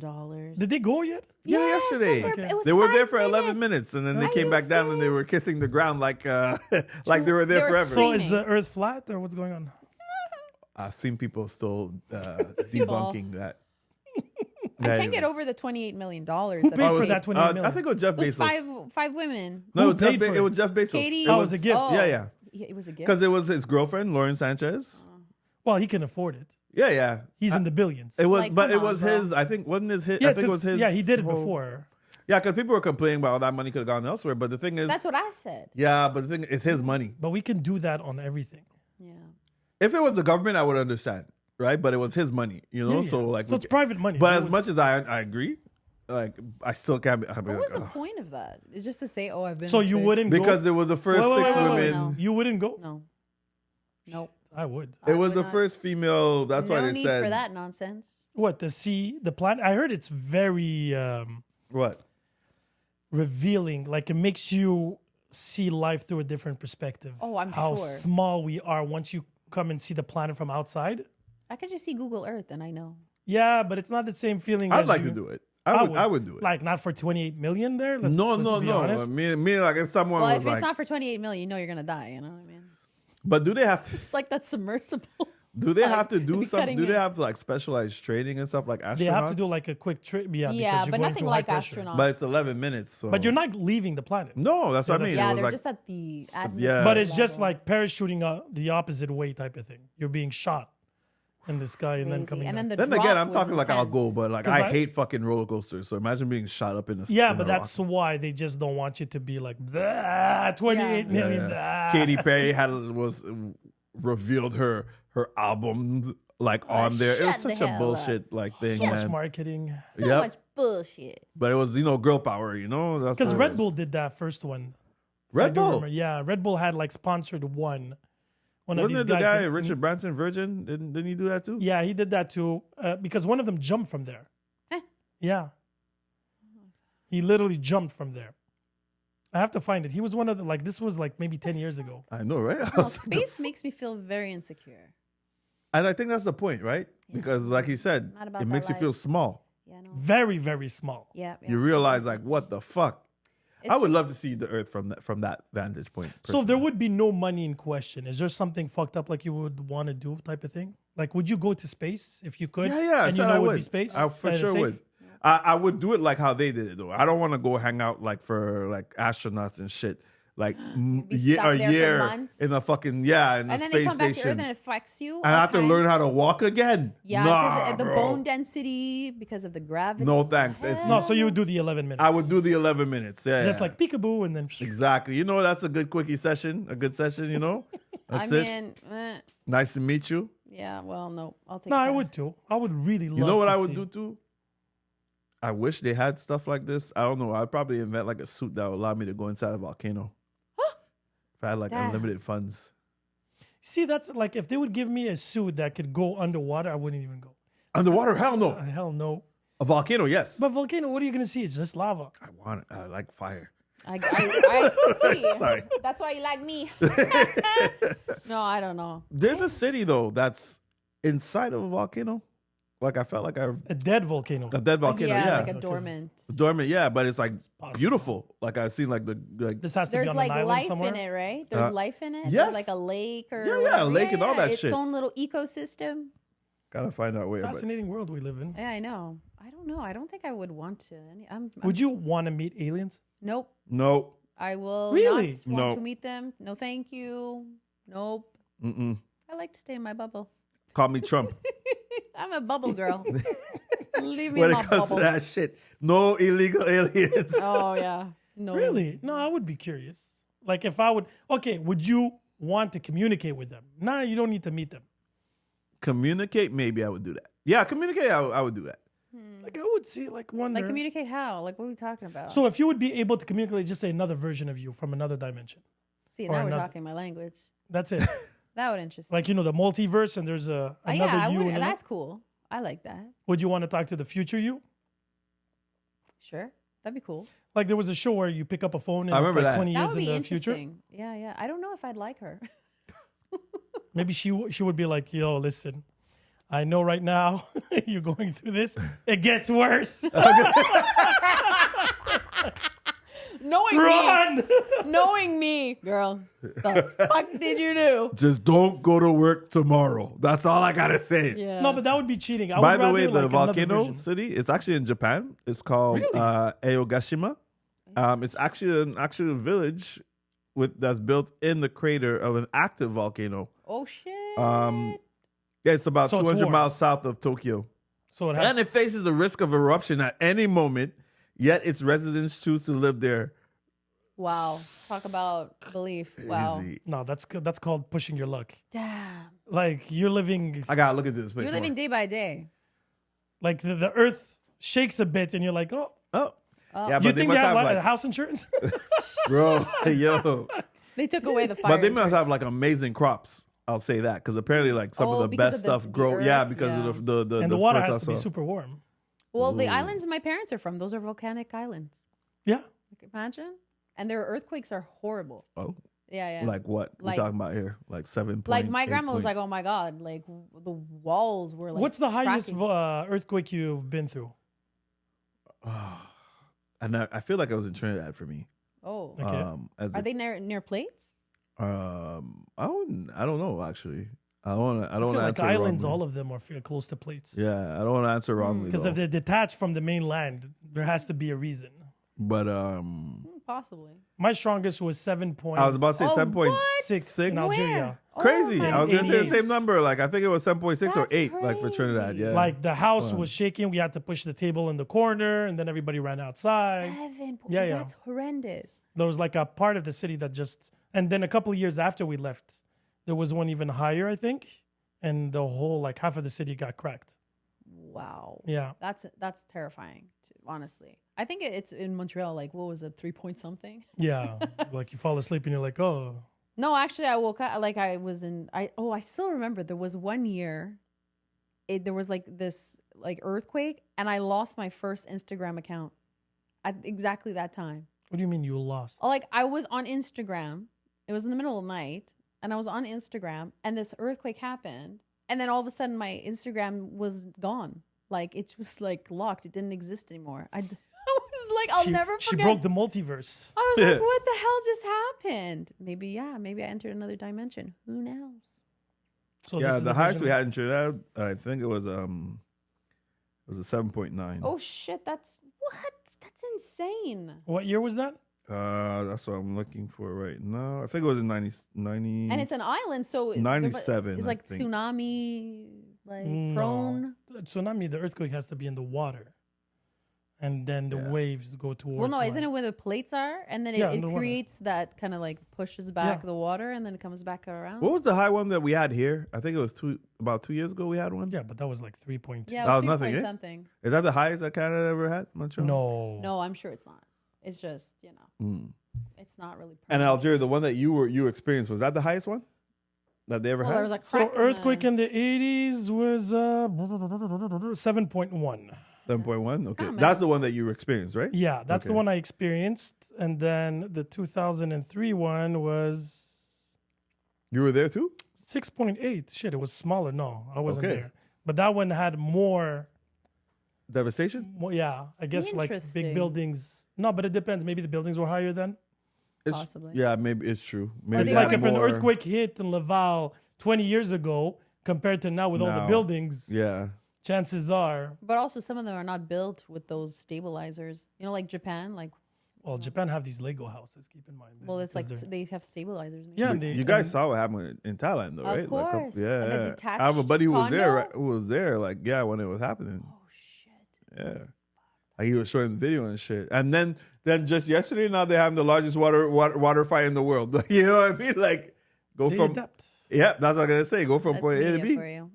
Did they go yet? Yeah, Yes, yesterday. like it was They were 5 there for 11 minutes. minutes, and then they Right, came it back was down and they six. were kissing the ground like like they were there They were forever. So Screaming. is the Earth flat or what's going on? I've seen people still debunking that. I can't get over the $28 million. Who paid for that 28 million? I think it was Jeff It was Bezos. five women. No, Who it was Jeff, paid for it was Jeff Bezos. Katie. Oh, it was a gift. Oh. Yeah. It was a gift. Because it was his girlfriend, Lauren Sanchez. Well, he can afford it. Yeah. He's in the billions. It was, Like, but come it was on, bro. his. I think wasn't his. Yeah, I think it was his. yeah, he did it whole- before. Yeah, because people were complaining about how that money could have gone elsewhere. But the thing is, That's what I said. yeah, but the thing, it's his money. But we can do that on everything. Yeah. If it was the government, I would understand, right? But it was his money, Yeah. So like, so it's private money. But Who as would- much as I agree, like I still can't. Be, What was the point of that? It's just to say, oh, I've been. So in you space. wouldn't because go? it was the first Wait, 6 women. no. You wouldn't go? No. Nope. I would. It was would the not. first female. That's no why they need said for that nonsense. What, to see the planet? I heard it's very what? revealing. Like it makes you see life through a different perspective. Oh, I'm how sure. small we are once you come and see the planet from outside. I could just see Google Earth and I know. Yeah, but it's not the same feeling. I'd as like you. to do it. I would do it. Like not for 28 million there. Let's No. be honest. I mean, like if someone Well, was if like, it's not for 28 million, you know you're gonna die. You know what I mean? but do they have to? It's like that submersible. Do they Like, have to do be some? cutting Do they it. have to like specialized training and stuff like astronauts? They have to do like a quick trip. Yeah, because Yeah, you're but going nothing through like high pressure. astronauts. But it's 11 minutes. So. But you're not leaving the planet. No, that's what I mean. Yeah, It was they're like, just at the Yeah. But it's just level. like parachuting the opposite way type of thing. You're being shot in the sky and then Crazy. coming And down. then the then drop again, I'm was talking like I'll go, intense. but like 'Cause I I- hate fucking roller coasters. So imagine being shot up in a Yeah, in but a that's rocket. why they just don't want you to be like, "Blah, 28 Yeah. million. Yeah. blah." Katy Perry was revealed her albums like on there. It was shut the such a hell bullshit like thing, So much man. marketing. So Yep. much bullshit. But it was girl power, That's Because what it Red was. Bull did that first one. I Red do Bull. remember. Yeah, Red Bull had like sponsored one. One of Wasn't these it the guys guy that- Richard Branson Virgin? Didn't he do that too? Yeah, he did that too because one of them jumped from there. Eh. Yeah. He literally jumped from there. I have to find it. He was one of the, like, this was like maybe 10 years ago. I know, right? Well, space makes me feel very insecure. And I think that's the point, right? Because like he said, Not about it that makes you feel life. small. Yeah, no. Very, very small. Yeah. You realize like, what the fuck? It's I would just- love to see the Earth from that vantage point. So if there personally. would be no money in question, is there something fucked up like you would want to do type of thing? Like, would you go to space if you could? Yeah, I And you said know I it would would be space? I for And it's sure safe? would. I would do it like how they did it though. I don't want to go hang out like for like astronauts and shit. Like Be a stuck there for year months. in a fucking in a And then they space come back to Earth station. and it affects you. And I have to learn how to walk again. Yeah, nah, because of the bro. bone density, because of the gravity. No thanks. It's No, so you would do the 11 minutes. I would do the 11 minutes. Yeah, Just like peekaboo and then. exactly. That's a good quickie session. A good session. That's I it. mean, Nice to meet you. yeah, well, no, I'll take No, a I pass. would too. I would really love You know what to I would see. do too? I wish they had stuff like this. I don't know. I'd probably invent like a suit that would allow me to go inside a volcano. If I had like Damn. unlimited funds. See, that's like if they would give me a suit that could go underwater, I wouldn't even go. Underwater? Hell no. Hell no. A volcano, yes. But volcano, what are you going to see? It's just lava. I want it. I like fire. I see. Sorry. That's why you like me. No, I don't know. There's a city though that's inside of a volcano. Like I felt like a dead volcano. dead volcano. Yeah, like a dormant. dormant. Yeah, but it's like possible. beautiful. Like I've seen like This has to There's be on like an island life somewhere. in it, right? There's life in it. yes. There's like a lake or Yeah, whatever. a lake and all that its shit. own little ecosystem. gotta find out where. But Fascinating world we live in. Yeah, I know. I don't know. I don't think I would want to. Would you want to meet aliens? Nope. no. I will Really? not want No. to meet them. No, thank you. Nope. Mm-mm. I like to stay in my bubble. Call me Trump. I'm a bubble girl. Leave me when in it my comes bubble. to that shit, no illegal aliens. Oh yeah. No. Really? No, I would be curious. Like if I would, okay, would you want to communicate with them? Nah, you don't need to meet them. Communicate? Maybe I would do that. Yeah, communicate. I would do that. Like I would see, like wonder. Like communicate how? Like what are we talking about? So if you would be able to communicate, just say another version of you from another dimension. See, or now we're another- talking my language. That's it. That would interest me. Like the multiverse, and there's another yeah, I you. would. and That's cool. I like that. would you want to talk to the future you? Sure. That'd be cool. Like there was a show where you pick up a phone and I it's remember like that. 20 That years would in be the future. interesting. Yeah, yeah. I don't know if I'd like her. Maybe she would be like, "Yo, listen, I know right now you're going through this. It gets worse. Knowing Run!" knowing me, girl. The fuck did you do? Just don't go to work tomorrow. That's all I gotta say. Yeah. No, but that would be cheating. I By would the rather way, the like another volcano version. city, it's actually in Japan. It's called Really? Aogashima. It's actually an actual village that's built in the crater of an active volcano. Oh shit. Yeah, it's about So it's 200 warm. miles south of Tokyo. So it has And it faces a risk of eruption at any moment, yet its residents choose to live there. Wow. Talk about belief. Wow. Easy. no. That's good. That's called pushing your luck. Damn. Like you're living I gotta look at this. You're living day by day. like the earth shakes a bit, and you're like, "Oh, Oh. Yeah, do you but they think must they have have like, like, house insurance?" bro, yo. They took away the fire. But they must have like amazing crops. I'll say that because apparently like some Oh, of the because best of the stuff grow. earth? Yeah, because Yeah. of the and the water has fertile to be soil. super warm. Well, the islands my parents are from, those are volcanic islands. Yeah. Imagine. And their earthquakes are horrible. Oh, Yeah. like what Like- we're talking about here? Like 7. Like my grandma was like, "Oh my god!" Like the walls were like. What's the highest cracking. earthquake you've been through? and I feel like I was in Trinidad for me. Oh, Okay. are they near plates? I don't know actually. I don't I feel want to like answer islands, wrongly. all of them are close to plates. Yeah, I don't want to answer wrongly Because though. if they're detached from the mainland, there has to be a reason. But Possibly. My strongest was 7.6 I was about to say Oh, 7.6. in Algeria. Crazy. Oh I was my gonna say the 88. same number. Like I think it was 7.6 or That's 8, like for Trinidad. crazy. Yeah. Like the house was shaking. We had to push the table in the corner, and then everybody ran outside. 7. Yeah, yeah. That's horrendous. There was like a part of the city that just, and then a couple of years after we left, there was one even higher, I think, and the whole like half of the city got cracked. Wow. Yeah. That's terrifying. Honestly, I think it's in Montreal. Like, what was it? 3 point something. Yeah. Like you fall asleep and you're like, oh, No, actually, I woke up like I was in. I still remember there was one year. There was like this like earthquake, and I lost my first Instagram account at exactly that time. what do you mean you lost? Like I was on Instagram. It was in the middle of the night, and I was on Instagram, and this earthquake happened, and then all of a sudden my Instagram was gone. Like it was like locked. It didn't exist anymore. I was like, I'll never forget. She broke the multiverse. I was like, what the hell just happened? Maybe I entered another dimension. Who knows? So this yeah, is the highest version we had in Trinidad, I think it was a 7.9. Oh shit, that's insane. What year was that? That's what I'm looking for right now. I think it was in 90 And it's an island, so 97, It's I like think. tsunami, like No. prone. The tsunami, the earthquake has to be in the water. And then the waves go towards Well, no, isn't land. it where the plates are, and then Yeah, it underwater. creates that kind of like pushes back Yeah. the water, and then it comes back around. What was the high one that we had here? I think it was about 2 years ago we had one. Yeah, but that was like 3.2. Yeah, That it was was nothing, 3 point eh? something. Is that the highest that Canada ever had? Montreal? No. No, I'm sure it's not. It's just it's not really. And permanent. Algeria, the one that you experienced, was that the highest one that they ever Well, had? there was a So crack earthquake in the 80s was 7.1. 7.1. Okay, man. that's the one that you experienced, right? Yeah, that's the Okay. one I experienced. And then the 2003 one was You were there too. 6.8. Shit, it was smaller. No, I wasn't Okay. there. But that one had more, Devastation. yeah, I guess like Interesting. big buildings. No, but it depends. Maybe the buildings were higher then. Possibly. Yeah, maybe it's true. Maybe It's they like had if an more- earthquake hit in Laval 20 years ago compared to now with all the Now. buildings, Yeah. chances are, But also, some of them are not built with those stabilizers. You know, like Japan. Like, well, Japan have these Lego houses, keep in mind. well, it's like because they're- they have stabilizers. maybe. Yeah, But and you guys saw what happened in Thailand, though, Of right? course. Yeah, And the yeah. detached I have a buddy who was there. condo? Right, who was there? Like, yeah, when it was happening. Oh shit. Yeah. Like he was showing the video and shit. And then just yesterday, now they're having the largest water fight in the world. You know what I mean? Like, go they from adapt. yeah, that's what I'm gonna say. Go from That's point A to media B. for you.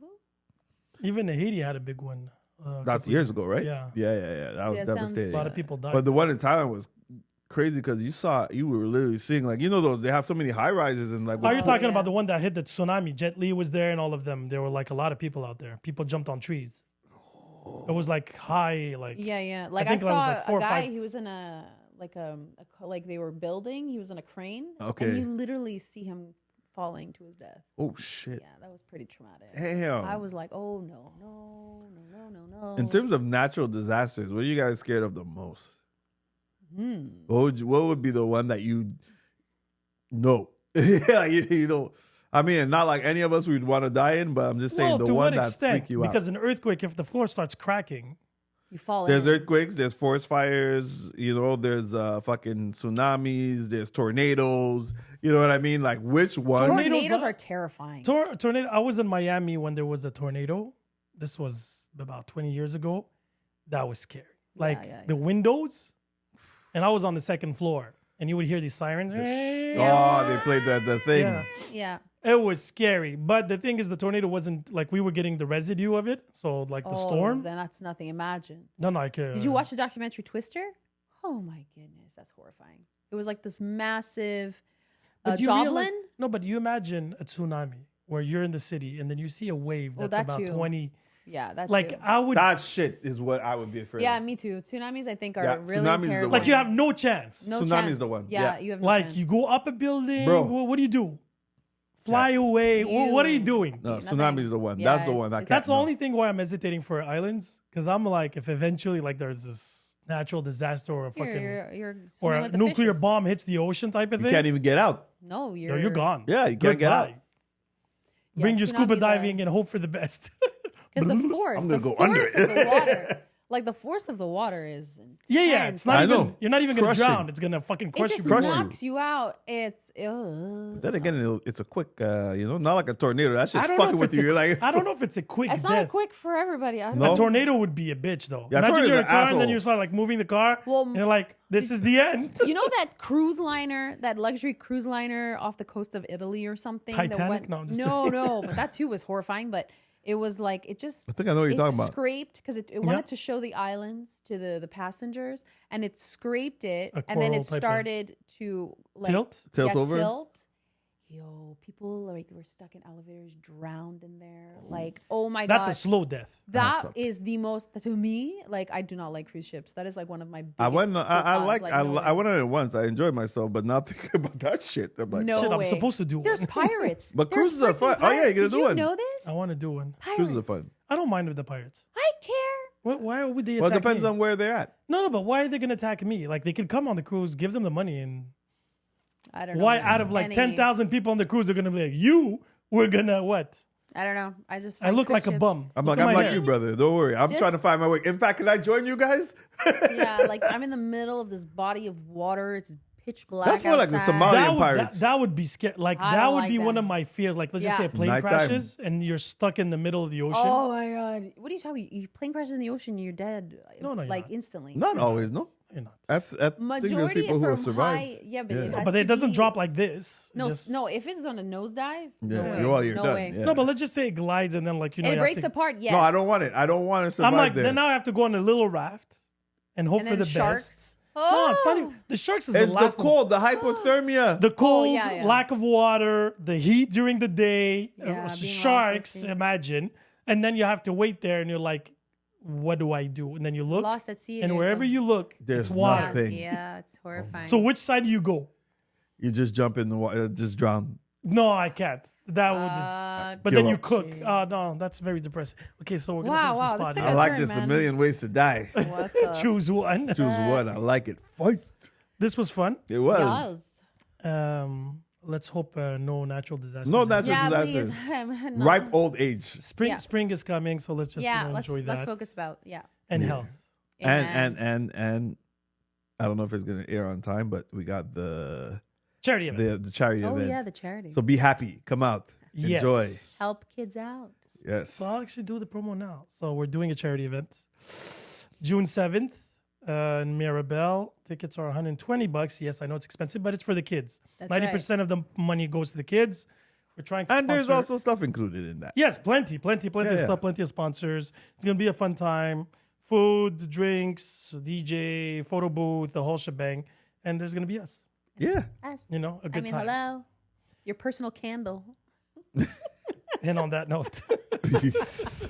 Even Haiti had a big one. That's couple years ago, right? Yeah. Yeah. That was Yeah, it sounds- devastating. A lot of people died. But the one in Thailand was crazy because you were literally seeing like those they have so many high rises and like Are you talking yeah. about the one that hit the tsunami? Jet Li was there and all of them. There were like a lot of people out there. People jumped on trees. It was like high, like Yeah. Like I, think that was saw like 4 or a guy. 5. He was in like they were building. He was in a crane. Okay. And you literally see him falling to his death. oh shit. Yeah, that was pretty traumatic. Damn. I was like, oh no. In terms of natural disasters, what are you guys scared of the most? What would be the one that you know? Yeah, you know. I mean, not like any of us would want to die in, but I'm just saying well, the to one what that extent? freak you out. Because an earthquake, if the floor starts cracking, You fall There's in. earthquakes, there's forest fires, there's fucking tsunamis, there's tornadoes. You know what I mean? Like which one? Tornadoes are terrifying. tornado. I was in Miami when there was a tornado. This was about 20 years ago. That was scary. Like the windows, and I was on the second floor, and you would hear these sirens. Oh, they played the thing. Yeah. Yeah. It was scary, but the thing is, the tornado wasn't like we were getting the residue of it. So like the storm. Then that's nothing. Imagine. No, like. Did you watch the documentary Twister? Oh my goodness, that's horrifying. It was like this massive But you Joblin. realize- no, but you imagine a tsunami where you're in the city and then you see a wave Well, that's that about too. 20, Yeah, that's Like I would, That shit is what I would be afraid Yeah, of. me too. Tsunamis, I think, are Yeah, really tsunami's the terrifying. one. like you have no chance. no Tsunami's chance. the one. Yeah, Yeah. you have no Like chance. you go up a building, Bro. what do you do? Fly away? What are you doing? No, Nothing. tsunami's the one. Yeah, That's the one. I it's- can't. That's the no. only thing why I'm hesitating for islands. Because I'm like, if eventually like there's this natural disaster or a fucking You're or swimming a with the nuclear fishes. bomb hits the ocean type of You thing, can't even get out. No, yo, you're gone. Yeah, you can't get out. Goodbye. Yeah, Bring your scuba tsunamis are- diving and hope for the best. Because the force, I'm the gonna go under force it. of the water, like the force of the water is intense. yeah, it's not I even. know. You're not even gonna Crushing. drown. It's gonna fucking It crush you. just Crush before- you. knocks you out. It's Then again, it's a quick, not like a tornado. That's I just don't know fucking if with it's you. a- You're like, I don't know if it's a quick it's death. not quick for everybody. I don't No. know. A tornado would be a bitch though. Yeah, Imagine tornado's you're in a an car and then asshole. you start like moving the car. Well, and you're like, this is the end. You know that cruise liner, that luxury cruise liner off the coast of Italy or something? that Titanic? went- No, I'm just no, joking. no, but that too was horrifying. But it was like it just. I think I know what you're it talking about. Scraped because it wanted to show the islands to the passengers, and it scraped it, A and then coral it type of- started to like Tilt? Tilt over? Tilt. Yo, people like were stuck in elevators, drowned in there. Like, oh my god, That's a slow death. that sucks. is the most to me. Like, I do not like cruise ships. That is like one of my. Biggest I went. I faux like. pas. I no went way. on it once. I enjoyed myself, but now thinking about that shit, I'm like, No Shit, I'm way. supposed to do There's one. pirates. But There's cruises are freaking fun. Oh, yeah, you're pirates. gonna Did do you one. know this? I want to do one. Pirates. cruises are fun. I don't mind with the pirates. I care. Why would they Well, attack it depends me? on where they're at. No, but why are they gonna attack me? Like they could come on the cruise, give them the money, and I don't know. why man. out of like Any- 10,000 people on the cruise, they're gonna be like, you were gonna what? I don't know. I just. I find look cruise like a ships- bum. I'm Look like, at I'm my like hair. you, brother. Don't worry. I'm Just- trying to find my way. In fact, can I join you guys? Yeah, like I'm in the middle of this body of water. It's pitch black. That's more like the outside. Somali- That would, pirates. that would be scary. Like I that don't would like be one them. of my fears. Like let's just Yeah. say a plane Nighttime. crashes and you're stuck in the middle of the ocean. Oh my god! What are you talking about? You plane crashes in the ocean, you're dead. No, you're like not. instantly. Not always, no. You're not. I think there's Majority people who have from survived. high. Yeah, but Yeah. it No, has But to it doesn't be- drop like this. No, Just- no. If it's on a nosedive, no Yeah, way. you're no done. way. Yeah. No, but let's just say it glides and then like you know And it you have breaks to- apart. Yes. No, I don't want it. I don't want to survive I'm like there. then now I have to go on a little raft and hope And for then the sharks. best. No, it's not Oh! even the sharks is it's the the last one. cold, the hypothermia. The cold, yeah. lack of water, the heat during the day, Yeah, being lost at sharks, sea. imagine. And then you have to wait there and you're like, what do I do? And then you look, Lost at sea. and there's wherever a- you look, There's it's water. nothing. Yeah, it's horrifying. So which side do you go? You just jump in the water, just drown. No, I can't. That would. But Give then you up. cook. Oh no, that's very depressing. Okay, so we're gonna Wow, finish wow, this this pod. took I a like turn, this man. a million ways to die. What the? Choose one. Choose one. I like it. Fight. This was fun. It was. Yes. Let's hope no natural disasters. No natural Yeah, disasters. please. No. Ripe old age. Spring. Yeah. Spring is coming, so let's just Yeah, enjoy that. let's focus about and Yeah. health. And I don't know if it's gonna air on time, but we got the Charity event. the charity Oh event. yeah, the charity. So be happy. Come out. Yes. Enjoy. Help kids out. Yes. So I'll actually do the promo now. So we're doing a charity event, June 7th in Mirabel. Tickets are $120. Yes, I know it's expensive, but it's for the kids. That's 90% of the money goes to the kids. We're trying to And there's sponsor- also stuff included in that. Yes, plenty of Yeah. stuff, plenty of sponsors. It's gonna be a fun time. Food, drinks, DJ, photo booth, the whole shebang, and there's gonna be us. Yeah. Us. You know, a good time. Hello. Your personal candle. And on that note. Peace.